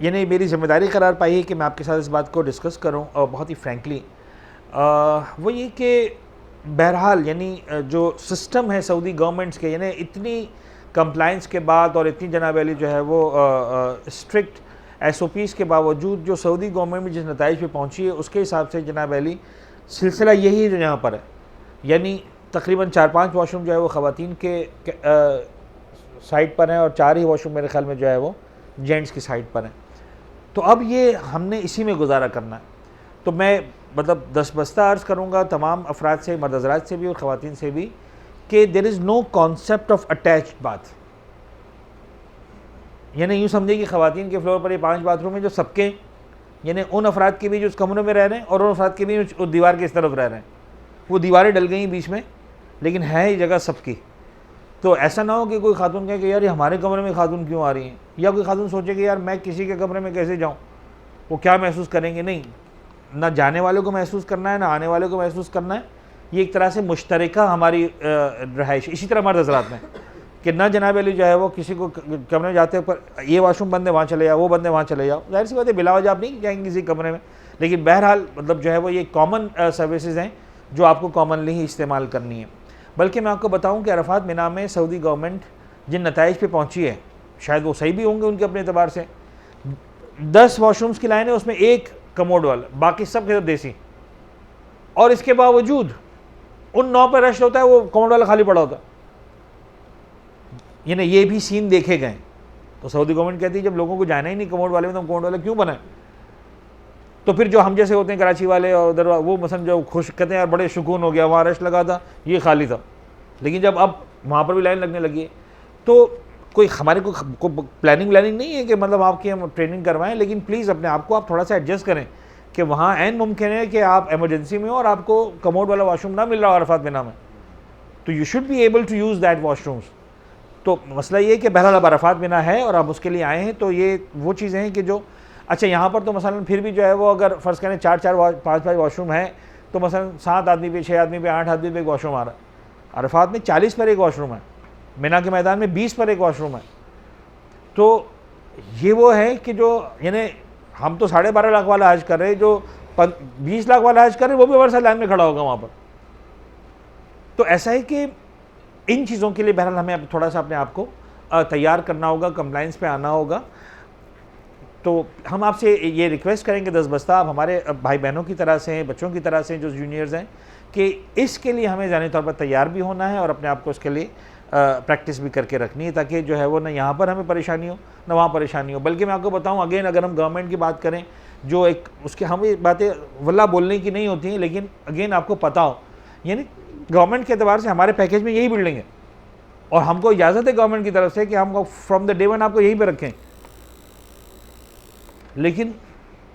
यानी मेरी ज़िम्मेदारी करार पाई है कि मैं आपके साथ इस बात को डिस्कस करूं, और बहुत ही फ्रैंकली वो ये कि बहरहाल यानी जो सिस्टम है सऊदी गवर्नमेंट्स के, यानी इतनी कंप्लाइंस के बाद और इतनी जनाब वाली जो है वो स्ट्रिक्ट SOPs के बावजूद जो सऊदी गवर्नमेंट में जिस नताइज पे पहुंची है, उसके हिसाब से जनाब वाली सिलसिला यही है जो यहाँ पर है, यानी तकरीबन 4-5 वॉशरूम जो है वो ख़वातीन के साइड पर हैं, और 4 ही वॉशरूम मेरे ख्याल में जो है वो जेंट्स की साइड पर हैं। तो अब ये हमने इसी में गुजारा करना है। तो मैं मतलब दस्तबस्ता अर्ज़ करूँगा तमाम अफराद से, मर्द हज़रात से भी और ख़वातीन से भी, कि there is no concept of attached bath. यानी यूँ समझिए कि ख़वातीन के फ्लोर पर ये 5 बाथरूम हैं जो सबके, यानी उन अफराद के भी जो उस कमरे में रह रहे हैं और उन अफराद के भी उस दीवार के इस तरफ रह रहे हैं, वो दीवारें डल गई बीच में, लेकिन है ही जगह सबकी। तो ऐसा ना हो कि कोई खातून कहे कि यार ये हमारे कमरे में खातून क्यों आ रही हैं, या कोई खातून सोचे कि यार मैं किसी के कमरे में कैसे जाऊँ, वो क्या महसूस करेंगे। नहीं, ना जाने वालों को महसूस करना है, ना आने वालों को महसूस करना है। ये एक तरह से मुश्तरका हमारी रहाइश। इसी तरह मर्द हज़रात में कि ना जनाब अली जो है वो किसी को कमरे में जाते पर ये वाशरूम बंद है वहाँ चले जाओ, वो बंद है वहाँ चले जाओ, जाहिर सी बात है बिला वजह आप नहीं जाएंगे किसी कमरे में, लेकिन बहरहाल मतलब जो है वो ये कॉमन सर्विसेज हैं जो आपको कॉमनली ही इस्तेमाल करनी है। बल्कि मैं आपको बताऊं कि अरफात मिना में सऊदी गवर्नमेंट जिन नताइज पे पहुंची है, शायद वो सही भी होंगे उनके अपने एतबार से, 10 वॉशरूम्स की लाइन है, उसमें एक कमोड वाला, बाकी सब के देसी, और इसके बावजूद उन 9 पर रश होता है, वो कमोड वाला खाली पड़ा होता है। यानी ये भी सीन देखे गए। तो सऊदी गवर्नमेंट कहती है जब लोगों को जाना ही नहीं कमोड वाले में, तो कमोड वाले क्यों बनाए। तो फिर जो हम जैसे होते हैं कराची वाले और उधर, वो मसलन जो खुश कहते हैं यार बड़े सुकून हो गया, वहाँ रश लगा था, ये खाली था, लेकिन जब अब वहाँ पर भी लाइन लगने लगी है, तो कोई हमारे को प्लानिंग नहीं है कि मतलब आपकी हम ट्रेनिंग करवाएं, लेकिन प्लीज़ अपने आप को आप थोड़ा सा एडजस्ट करें कि वहाँ ऐन मुमकिन है कि आप एमरजेंसी में हो और आपको कमोड वाला वॉशरूम ना मिल रहा हो अरफात मिना में, तो you should be able to use that washrooms. तो मसला ये है कि बहरहाल अब अरफात मिना है और आप उसके लिए आए हैं, तो ये वो चीज़ें हैं कि जो अच्छा यहाँ पर तो मसलन फिर भी जो है वो अगर फ़र्ज़ करें 4-4 5-5 वॉशरूम है, तो मसलन 7 आदमी पे, 6 आदमी पे, 8 आदमी पे एक वॉशरूम आ रहा है। अरफात में 40 पर एक वॉशरूम है, मिना के मैदान में 20 पर एक वॉशरूम है। तो ये वो है कि जो यानी हम तो 12.5 लाख वाला हज कर रहे हैं, जो 20 लाख वाला हज कर रहे हैं वो भी हमारे साथ लाइन में खड़ा होगा वहाँ पर। तो ऐसा है कि इन चीज़ों के लिए बहरहाल हमें थोड़ा सा अपने आप को तैयार करना होगा, कंप्लाइंस पे आना होगा। तो हम आपसे ये रिक्वेस्ट करेंगे दस्तबस्ता, आप हमारे भाई बहनों की तरह से, बच्चों की तरह से जो जूनियर्स हैं, कि इसके लिए हमें ज़ाहिरी तौर पर तैयार भी होना है और अपने आप को इसके लिए प्रैक्टिस भी करके रखनी है, ताकि जो है वो ना यहाँ पर हमें परेशानी हो ना वहाँ परेशानी हो। बल्कि मैं आपको बताऊँ अगेन, अगर हम गवर्नमेंट की बात करें, जो एक उसके हम ये बातें वल्ला बोलने की नहीं होती हैं, लेकिन अगेन आपको पता हो, यानी गवर्नमेंट के अतबार से हमारे पैकेज में यही बिल्डिंग है और हमको इजाज़त है गवर्नमेंट की तरफ से कि हम फ्रॉम द डे वन आपको यहीं पे रखें, लेकिन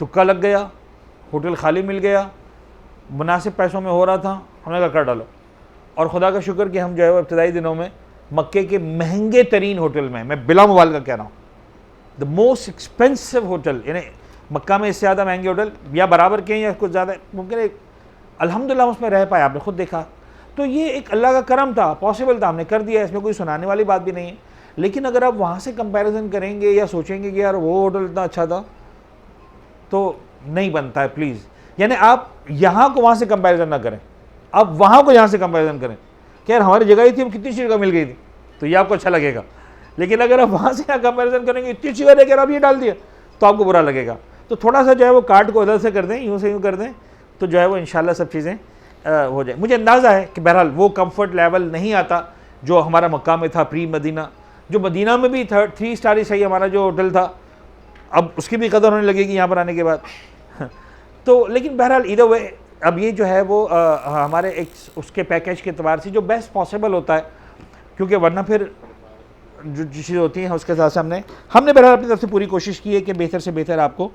तुक्का लग गया, होटल खाली मिल गया, मुनासिब पैसों में हो रहा था, हमने कहा कर डालो। और खुदा का शुक्र कि हम जो है वो इब्तदाई दिनों में मक्के के महंगे तरीन होटल में, मैं बिला मुबाल का कह रहा हूँ, द मोस्ट एक्सपेंसिव होटल, यानी मक्का में इससे ज़्यादा महंगे होटल या बराबर के या कुछ ज़्यादा मुमकिन है, अल्हम्दुलिल्लाह उसमें रह पाए, आपने खुद देखा। तो ये एक अल्लाह का करम था, पॉसिबल था, हमने कर दिया, इसमें कोई सुनाने वाली बात भी नहीं है। लेकिन अगर आप वहाँ से कंपैरिजन करेंगे या सोचेंगे कि यार वो होटल इतना अच्छा था, तो नहीं बनता है प्लीज़। यानी आप यहाँ को वहाँ से कंपैरिजन ना करें, आप वहाँ को यहाँ से कंपैरिजन करें कि यार हमारी जगह ही थी, हम कितनी सी जगह मिल गई थी, तो ये आपको अच्छा लगेगा। लेकिन अगर आप वहाँ से यहाँ कंपैरिजन करेंगे, इतनी जगह लेकर आप ये डाल दिया, तो आपको बुरा लगेगा। तो थोड़ा सा जो है वो कार्ड को उधर से कर दें, यूँ से यूँ कर दें, तो जो है वो इंशाल्लाह सब चीज़ें हो जाए। मुझे अंदाज़ा है कि बहरहाल वो कंफर्ट लेवल नहीं आता जो हमारा मक्का में था प्री मदीना, जो मदीना में भी 3 स्टार ही सही हमारा जो होटल था, अब उसकी भी कदर होने लगेगी यहाँ पर आने के बाद। तो लेकिन बहरहाल इधर वे अब ये जो है वो हमारे एक उसके पैकेज के अतबार से जो बेस्ट पॉसिबल होता है, क्योंकि वरना फिर जो चीज़ें होती हैं उसके साथ हमने बहरहाल अपनी तरफ से पूरी कोशिश की है कि बेहतर से बेहतर आपको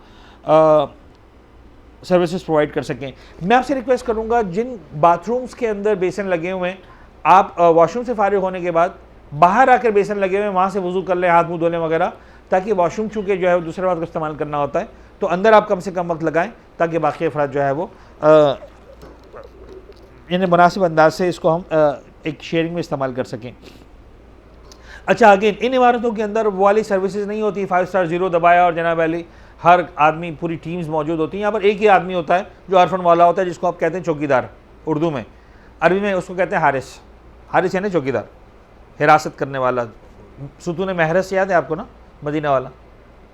सर्विसेज प्रोवाइड कर सकें। मैं आपसे रिक्वेस्ट करूंगा, जिन बाथरूम्स के अंदर बेसन लगे हुए हैं, आप वॉशरूम से फारिग होने के बाद बाहर आकर बेसन लगे हुए हैं वहाँ से वज़ू कर लें, हाथ मुँह धोने वगैरह, ताकि वॉशरूम चूँकि जो है वो दूसरे बात को इस्तेमाल करना होता है, तो अंदर आप कम से कम वक्त लगाएं ताकि बाकी अफराद जो है वो यानी मुनासिब अंदाज से इसको हम एक शेयरिंग में इस्तेमाल कर सकें। अच्छा, अगेन इन इमारतों के अंदर वो वाली सर्विसेज नहीं होती 5 स्टार 0 दबाया और जनाब अली हर आदमी पूरी टीम्स मौजूद होती हैं। यहाँ पर एक ही आदमी होता है जो अरफन वाला होता है, जिसको आप कहते हैं चौकीदार उर्दू में, अरबी में उसको कहते हैं हारिस। हारिस यानी चौकीदार, हिरासत करने वाला। सुतून महरस याद है आपको ना, मदीना वाला,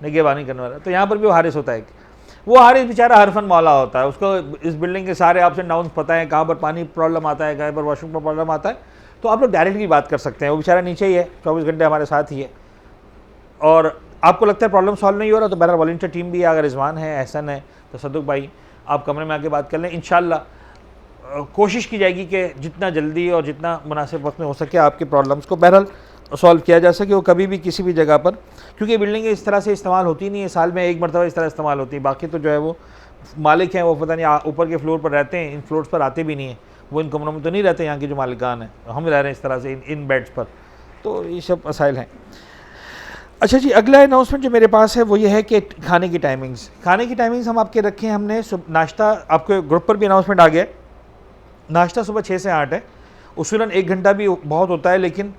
निगहबानी करने वाला, तो यहाँ पर भी वो हारिस होता है। वो हारिस बेचारा हरफन मौला होता है, उसको इस बिल्डिंग के सारे अप्स एंड डाउन्स पता है, कहाँ पर पानी प्रॉब्लम आता है, कहाँ पर वॉशरूम पर प्रॉब्लम आता है, तो आप लोग डायरेक्टली बात कर सकते हैं। वो बेचारा नीचे ही है, 24 घंटे हमारे साथ ही है। और आपको लगता है प्रॉब्लम सॉल्व नहीं हो रहा, तो बहरहाल वॉलंटियर टीम भी है, अगर रिजवान है, एहसन है, तसद्दुक भाई, आप कमरे में आके बात कर लें। इंशाल्लाह कोशिश की जाएगी कि जितना जल्दी और जितना मुनासिब वक्त में हो सके आपके प्रॉब्लम्स को बहरहाल सॉल्व किया जा सके। वो कभी भी किसी भी जगह पर, क्योंकि बिल्डिंगें इस तरह से इस्तेमाल होती नहीं है, साल में एक मरतबा इस तरह इस्तेमाल होती है। बाकी तो जो है वो मालिक हैं, वो पता नहीं ऊपर के फ्लोर पर रहते हैं, इन फ्लोर्स पर आते भी नहीं हैं, वो इन कमरों में तो नहीं रहते यहाँ के जो मालिकान हैं, हम रह रहे हैं इस तरह से इन बेड्स पर। तो ये सब मसाइल हैं। अच्छा जी, अगला अनाउंसमेंट जो मेरे पास है वो ये है कि खाने की टाइमिंग्स। खाने की टाइमिंग्स हम आपके रखे हैं हमने। नाश्ता आपके ग्रुप पर भी अनाउंसमेंट आ गया है। नाश्ता सुबह 6 से 8 है, उसूलन 1 घंटा भी बहुत होता है, लेकिन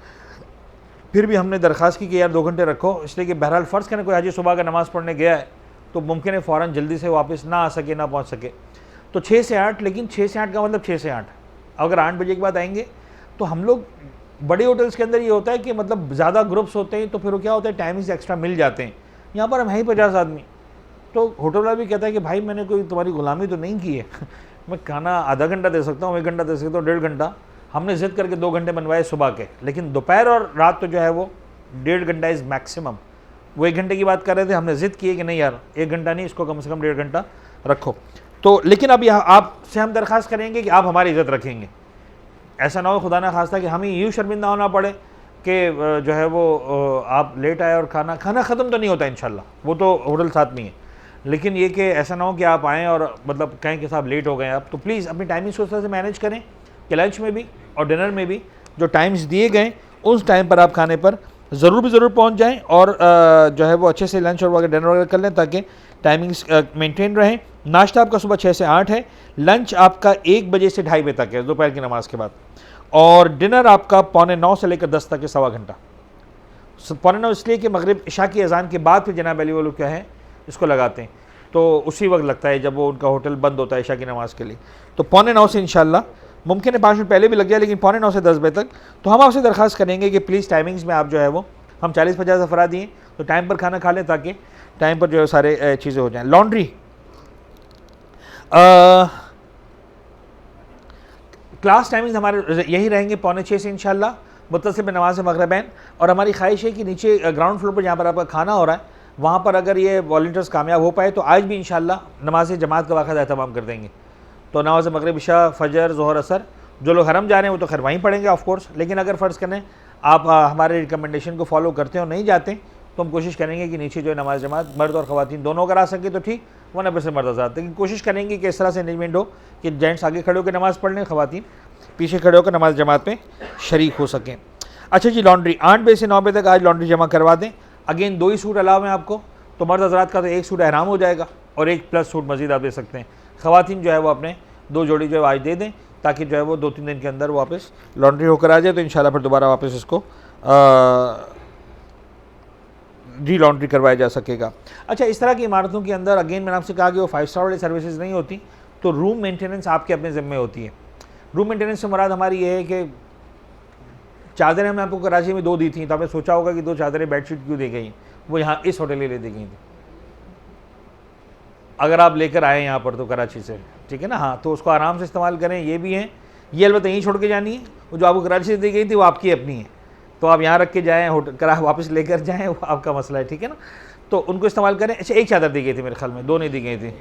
फिर भी हमने दरख्वास्त की कि यार 2 घंटे रखो, इसलिए कि बहरहाल फ़र्ज़ करें कोई हाजी सुबह का नमाज़ पढ़ने गया है तो मुमकिन है फ़ौरन जल्दी से वापस ना आ सके, ना पहुँच सके। तो 6 से 8, लेकिन 6 से 8 का मतलब 6 से 8। अगर 8 बजे के बाद आएंगे तो हम लोग, बड़े होटल्स के अंदर ये होता है कि मतलब ज़्यादा ग्रुप्स होते हैं तो फिर वो क्या होता है, टाइमिंग्स एक्स्ट्रा मिल जाते हैं। यहाँ पर हम हैं ही 50 आदमी, तो होटल वाला भी कहता है कि भाई मैंने कोई तुम्हारी गुलामी तो नहीं की है मैं खाना आधा घंटा दे सकता हूँ, 1 घंटा दे सकता हूँ, 1.5 घंटा। हमने ज़िद करके 2 घंटे बनवाए सुबह के, लेकिन दोपहर और रात तो जो है वो 1.5 घंटा इज़ मैक्सिमम। वो 1 घंटे की बात कर रहे थे, हमने ज़िद की है कि नहीं यार 1 घंटा नहीं, इसको कम से कम 1.5 घंटा रखो। तो लेकिन अब यहाँ आपसे हम दरख्वास्त करेंगे कि आप हमारी इज़्ज़त रखेंगे। ऐसा ना हो खुदा ना खास्ता कि हमें यूँ शर्मिंदा होना पड़े कि जो है वो आप लेट आए और खाना ख़त्म तो नहीं होता इंशाल्लाह, वो तो होटल साथ में है। लेकिन ये कि ऐसा ना हो कि आप आएँ और मतलब कहें कि साहब लेट हो गए आप। तो प्लीज़ अपनी टाइमिंग उस तरह से मैनेज करें कि लंच में भी और डिनर में भी जो टाइम्स दिए गए उस टाइम पर आप खाने पर ज़रूर पहुँच जाएँ और जो है वो अच्छे से लंच और वगैरह डिनर वगैरह कर लें ताकि टाइमिंग्स मेंटेन रहें। नाश्ता आपका सुबह 6 से 8 है, लंच आपका 1 बजे से 2:30 बजे तक है दोपहर की नमाज़ के बाद, और डिनर आपका 8:45 से लेकर 10 तक है, सवा घंटा। 8:45 इसलिए कि मगरिब इशा की अज़ान के बाद फिर जनाब अली वो लोग क्या है इसको लगाते हैं, तो उसी वक्त लगता है जब वो उनका होटल बंद होता है इशा की नमाज़ के लिए। तो 8:45 से इंशाल्लाह, मुमकिन है 5 मिनट पहले भी लग जाए, लेकिन 8:45 से 10 बजे तक। तो हम आपसे दरख्वास्त करेंगे कि प्लीज़ टाइमिंग्स में आप जो है वो, हम 40-50 अफराद दिए तो टाइम पर खाना खा लें ताकि टाइम पर जो है सारे चीज़ें हो जाएँ। लॉन्ड्री क्लास टाइमिंग्स हमारे यही रहेंगे 5:45 से इंशाल्लाह, मुत्तसिल नमाज मगरिबैन। और हमारी ख्वाहिश है कि नीचे ग्राउंड फ्लोर पर जहाँ पर आपका खाना हो रहा है वहाँ पर अगर ये वॉल्टियर्स कामयाब हो पाए तो आज भी इंशाल्लाह नमाज जमात का वाक़ा एहतमाम कर देंगे। तो नमाज मगरिब इशा फ़जर ज़ोहर असर जो लोग हरम जा रहे हैं वो तो खैर वहीं पढ़ेंगे ऑफ कोर्स, लेकिन अगर फ़र्ज़ करें आप हमारे रिकमेंडेशन को फॉलो करते हो नहीं जाते तो हम कोशिश करेंगे कि नीचे जो है नमाज जमात मर्द और ख़वातीन दोनों अगर आ सके तो ठीक, 100% मर्द आज़ाद, लेकिन कोशिश करेंगे कि इस तरह से अरेंजमेंट हो कि जेंट्स आगे खड़े होकर नमाज़ पढ़ लें, ख़वातीन पीछे खड़े होकर नमाज जमात में शरीक हो सकें। अच्छा जी, लॉन्ड्री 8 बजे से 9 बजे तक आज लॉन्ड्री जमा करवा दें। अगेन 2 ही सूट अलाव हैं आपको, तो मर्द हज़रात का तो 1 सूट एहराम हो जाएगा और 1 प्लस सूट मज़ीद आप दे सकते हैं। ख़वातीन जो है वो अपने 2 जोड़ी जो है आज दे दें ताकि जो है वो 2-3 दिन के अंदर वापस लॉन्ड्री होकर आ जाए, तो इंशाल्लाह फिर दोबारा वापस इसको री लॉन्ड्री करवाया जा सकेगा। अच्छा, इस तरह की इमारतों के अंदर अगेन मैंने आपसे कहा कि वो 5 स्टार वाली सर्विसेज नहीं होती, तो रूम मेंटेनेंस आपके अपने ज़िम्मे होती है। रूम मेंटेनेंस से मुराद हमारी ये है कि चादरें हमने आपको कराची में 2 दी थी, तो आपने सोचा होगा कि 2 चादरें बेडशीट क्यों दी गई, वो यहाँ इस होटल में ले दी गई थी। अगर आप लेकर आए यहाँ पर तो कराची से, ठीक है ना, हाँ, तो उसको आराम से इस्तेमाल करें। ये भी हैं, ये अलबत्ता यहीं छोड़ के जानी है, वो जो आपको कराची से दी गई थी वो आपकी अपनी है, तो आप यहाँ रख के जाएँ, होटल करा वापस लेकर जाएँ, वो आपका मसला है, ठीक है ना, तो उनको इस्तेमाल करें। अच्छा, 1 चादर दी गई थी मेरे ख्याल में, 2 नहीं दी गई थी,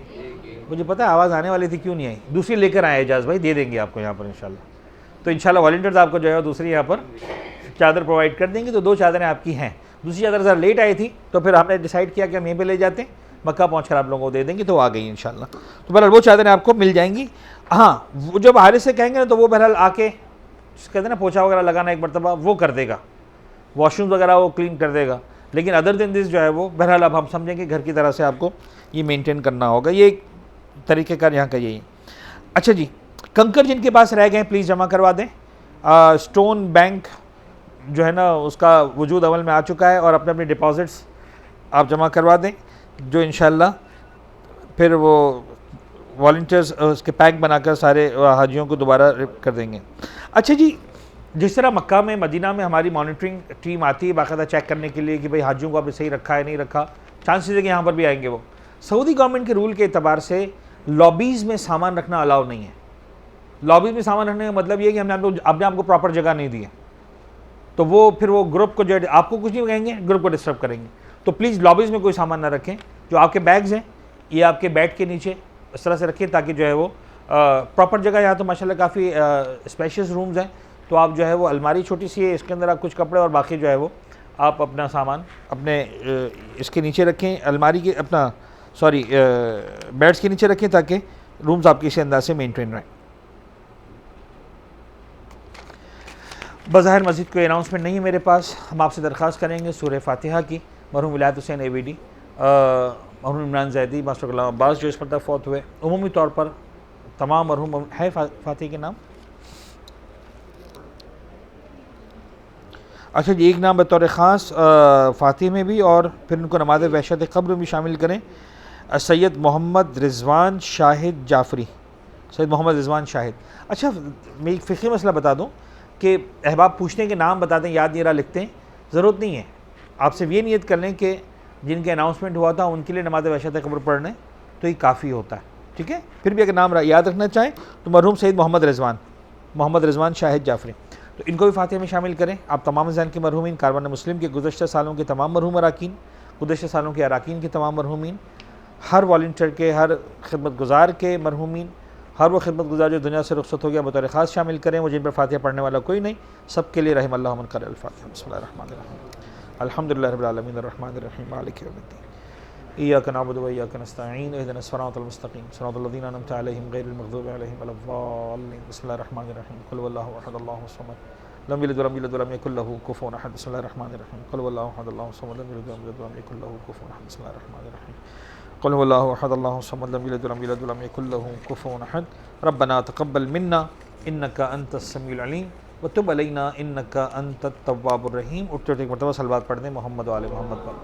मुझे पता है आवाज़ आने वाली थी, क्यों नहीं आई, दूसरी लेकर आए एजाज़ भाई, दे देंगे आपको यहाँ पर इंशाल्लाह। तो इंशाल्लाह वॉलंटियर्स आपको जो है दूसरी यहाँ पर चादर प्रोवाइड कर देंगे, तो 2 चादरें आपकी हैं। दूसरी चादर ज़रा लेट आई थी तो फिर हमने डिसाइड किया कि हम यहीं पे ले जाते हैं, मक्का पहुँचकर आप लोगों को दे देंगे, तो आ गई इंशाल्लाह। तो बहरहाल वो चादरें आपको मिल जाएंगी। हाँ, वो जब हारिस से कहेंगे ना तो वो बहरहाल आके कहते हैं ना पोछा वगैरह लगाना एक मरतबा वो कर देगा, वॉशरूम वगैरह वो क्लीन कर देगा, लेकिन अदर दिन दिस जो है वो बहरहाल अब हम समझेंगे घर की तरह से आपको ये मेंटेन करना होगा। ये एक तरीक़ेकार यहाँ का यही है। अच्छा जी, कंकर जिनके पास रह गए प्लीज़ जमा करवा दें। स्टोन बैंक जो है ना उसका वजूद अमल में आ चुका है और अपने अपने डिपॉजिट्स आप जमा करवा दें, जो इंशाल्लाह फिर वो वॉलंटियर्स उसके पैक बनाकर सारे हाजियों को दोबारा कर देंगे। अच्छा जी, जिस तरह मक्का में मदीना में हमारी मॉनिटरिंग टीम आती है बाकायदा चेक करने के लिए कि भाई हाजियों को आपने सही रखा है नहीं रखा, चांसेस है कि यहाँ पर भी आएंगे वो। सऊदी गवर्नमेंट के रूल के अतबार से लॉबीज़ में सामान रखना अलाउ नहीं है। लॉबीज़ में सामान रखने का मतलब ये है कि हमने अपने आपको प्रॉपर जगह नहीं दी है, तो वो फिर वो ग्रुप को जो है आपको कुछ नहीं कहेंगे, ग्रुप को डिस्टर्ब करेंगे। तो प्लीज़ लॉबीज़ में कोई सामान ना रखें। जो आपके बैग्स हैं ये आपके बेड के नीचे इस तरह से रखें ताकि जो है वो प्रॉपर जगह। यहाँ तो माशाल्लाह काफ़ी स्पेशियस रूम्स हैं, तो आप जो है वो अलमारी छोटी सी है, इसके अंदर आप कुछ कपड़े और बाकी जो है वो आप अपना सामान अपने इसके नीचे रखें, अलमारी के अपना बेड्स के नीचे रखें ताकि रूम्स आपके इसी अंदाज से मेंटेन रहें। बज़ाहिर मस्जिद कोई अनाउंसमेंट नहीं है मेरे पास, हम आपसे दरख्वास्त करेंगे सूरह फातिहा की। मरहूम विलायत हुसैन AVD, मरहूम इमरान ज़ैदी, मास्टर गुलाम अब्बास जो इस पर फौत हुए, उमूमी तौर पर तमाम मरहूम है फातिहा के नाम। अच्छा जी, एक नाम बतौर ख़ास फातिहा में भी और फिर उनको नमाज़ वहशत क़ब्र में शामिल करें। सैयद मोहम्मद रिजवान शाहिद जाफरी, सैयद मोहम्मद रिजवान शाहिद। अच्छा, मैं एक फ़िक़ही मसला बता दूँ कि अहबाब पूछते हैं कि नाम बता दें, याद नहीं रहा लिखते हैं, ज़रूरत नहीं है। आप सिर्फ ये नियत कर लें कि जिनके अनाउंसमेंट हुआ था उनके लिए नमाज़ वहशत क़ब्र पढ़ने तो ये काफ़ी होता है, ठीक है। फिर भी अगर नाम याद रखना चाहें तो मरहूम सैयद मोहम्मद रिजवान शाहिद जाफरी, तो इनको भी फातिहा में शामिल करें। आप तमाम ज़ैन के मरहूमीन, कारवान मुस्लिम के गुज़श्ता सालों के तमाम मरहूम अराकीन, गुज़श्ता सालों के अराकीन के तमाम मरहूमीन, हर वॉलंटियर के, हर खिदमत गुज़ार के मरहूमीन, हर वो खिदमत गुज़ार जो दुनिया से रुखसत हो गया बतौर ख़ास शामिल करें। वो जिन पर फातिहा पढ़ने वाला कोई नहीं, सब के लिए रहमल्लाहु मन क़रा अल-फातिहा। बिस्मिल्लाहिर्रहमानिर्रहीम, अल्हम्दुलिल्लाहि रब्बिल आलमीन, अर्रहमानिर्रहीम, मालिकि यौमिद्दीन, इय्याका नअबुदु व इय्याका नस्तईन, इहदिनस सिरातल मुस्तक़ीम, सिरातल लज़ीना अनअमता अलैहिम गैरिल मग़ज़ूबि अलैहिम वलद्दाल्लीन। बिस्मिल्लाहिर्रहमानिर्रहीम, कुल हुवल्लाहु अहद, अल्लाहु समद, लम यलिद वलम यूलद वलम यकुल लहू कुफुवन अहद। बिस्मिल्लाहिर्रहमानिर्रहीम, कुल हुवल्लाहु अहद, अल्लाहु समद, लम यलिद वलम यूलद वलम यकुल लहू कुफुवन अहद। बिस्मिल्लाहिर्रहमानिर्रहीम, कुल हुवल्लाहु अहद, अल्लाहु समद, लम यलिद वलम यूलद वलम यकुल लहू कुफुवन अहद। रब्बना तक़ब्बल मिन्ना इन्नका अंतस समीउल अलीम व तुब अलैना इन्नका अंतत तव्वाबुर रहीम। उठते उठते एक मरतबा सलवात पढ़ दें मोहम्मद व आले मोहम्मद पर।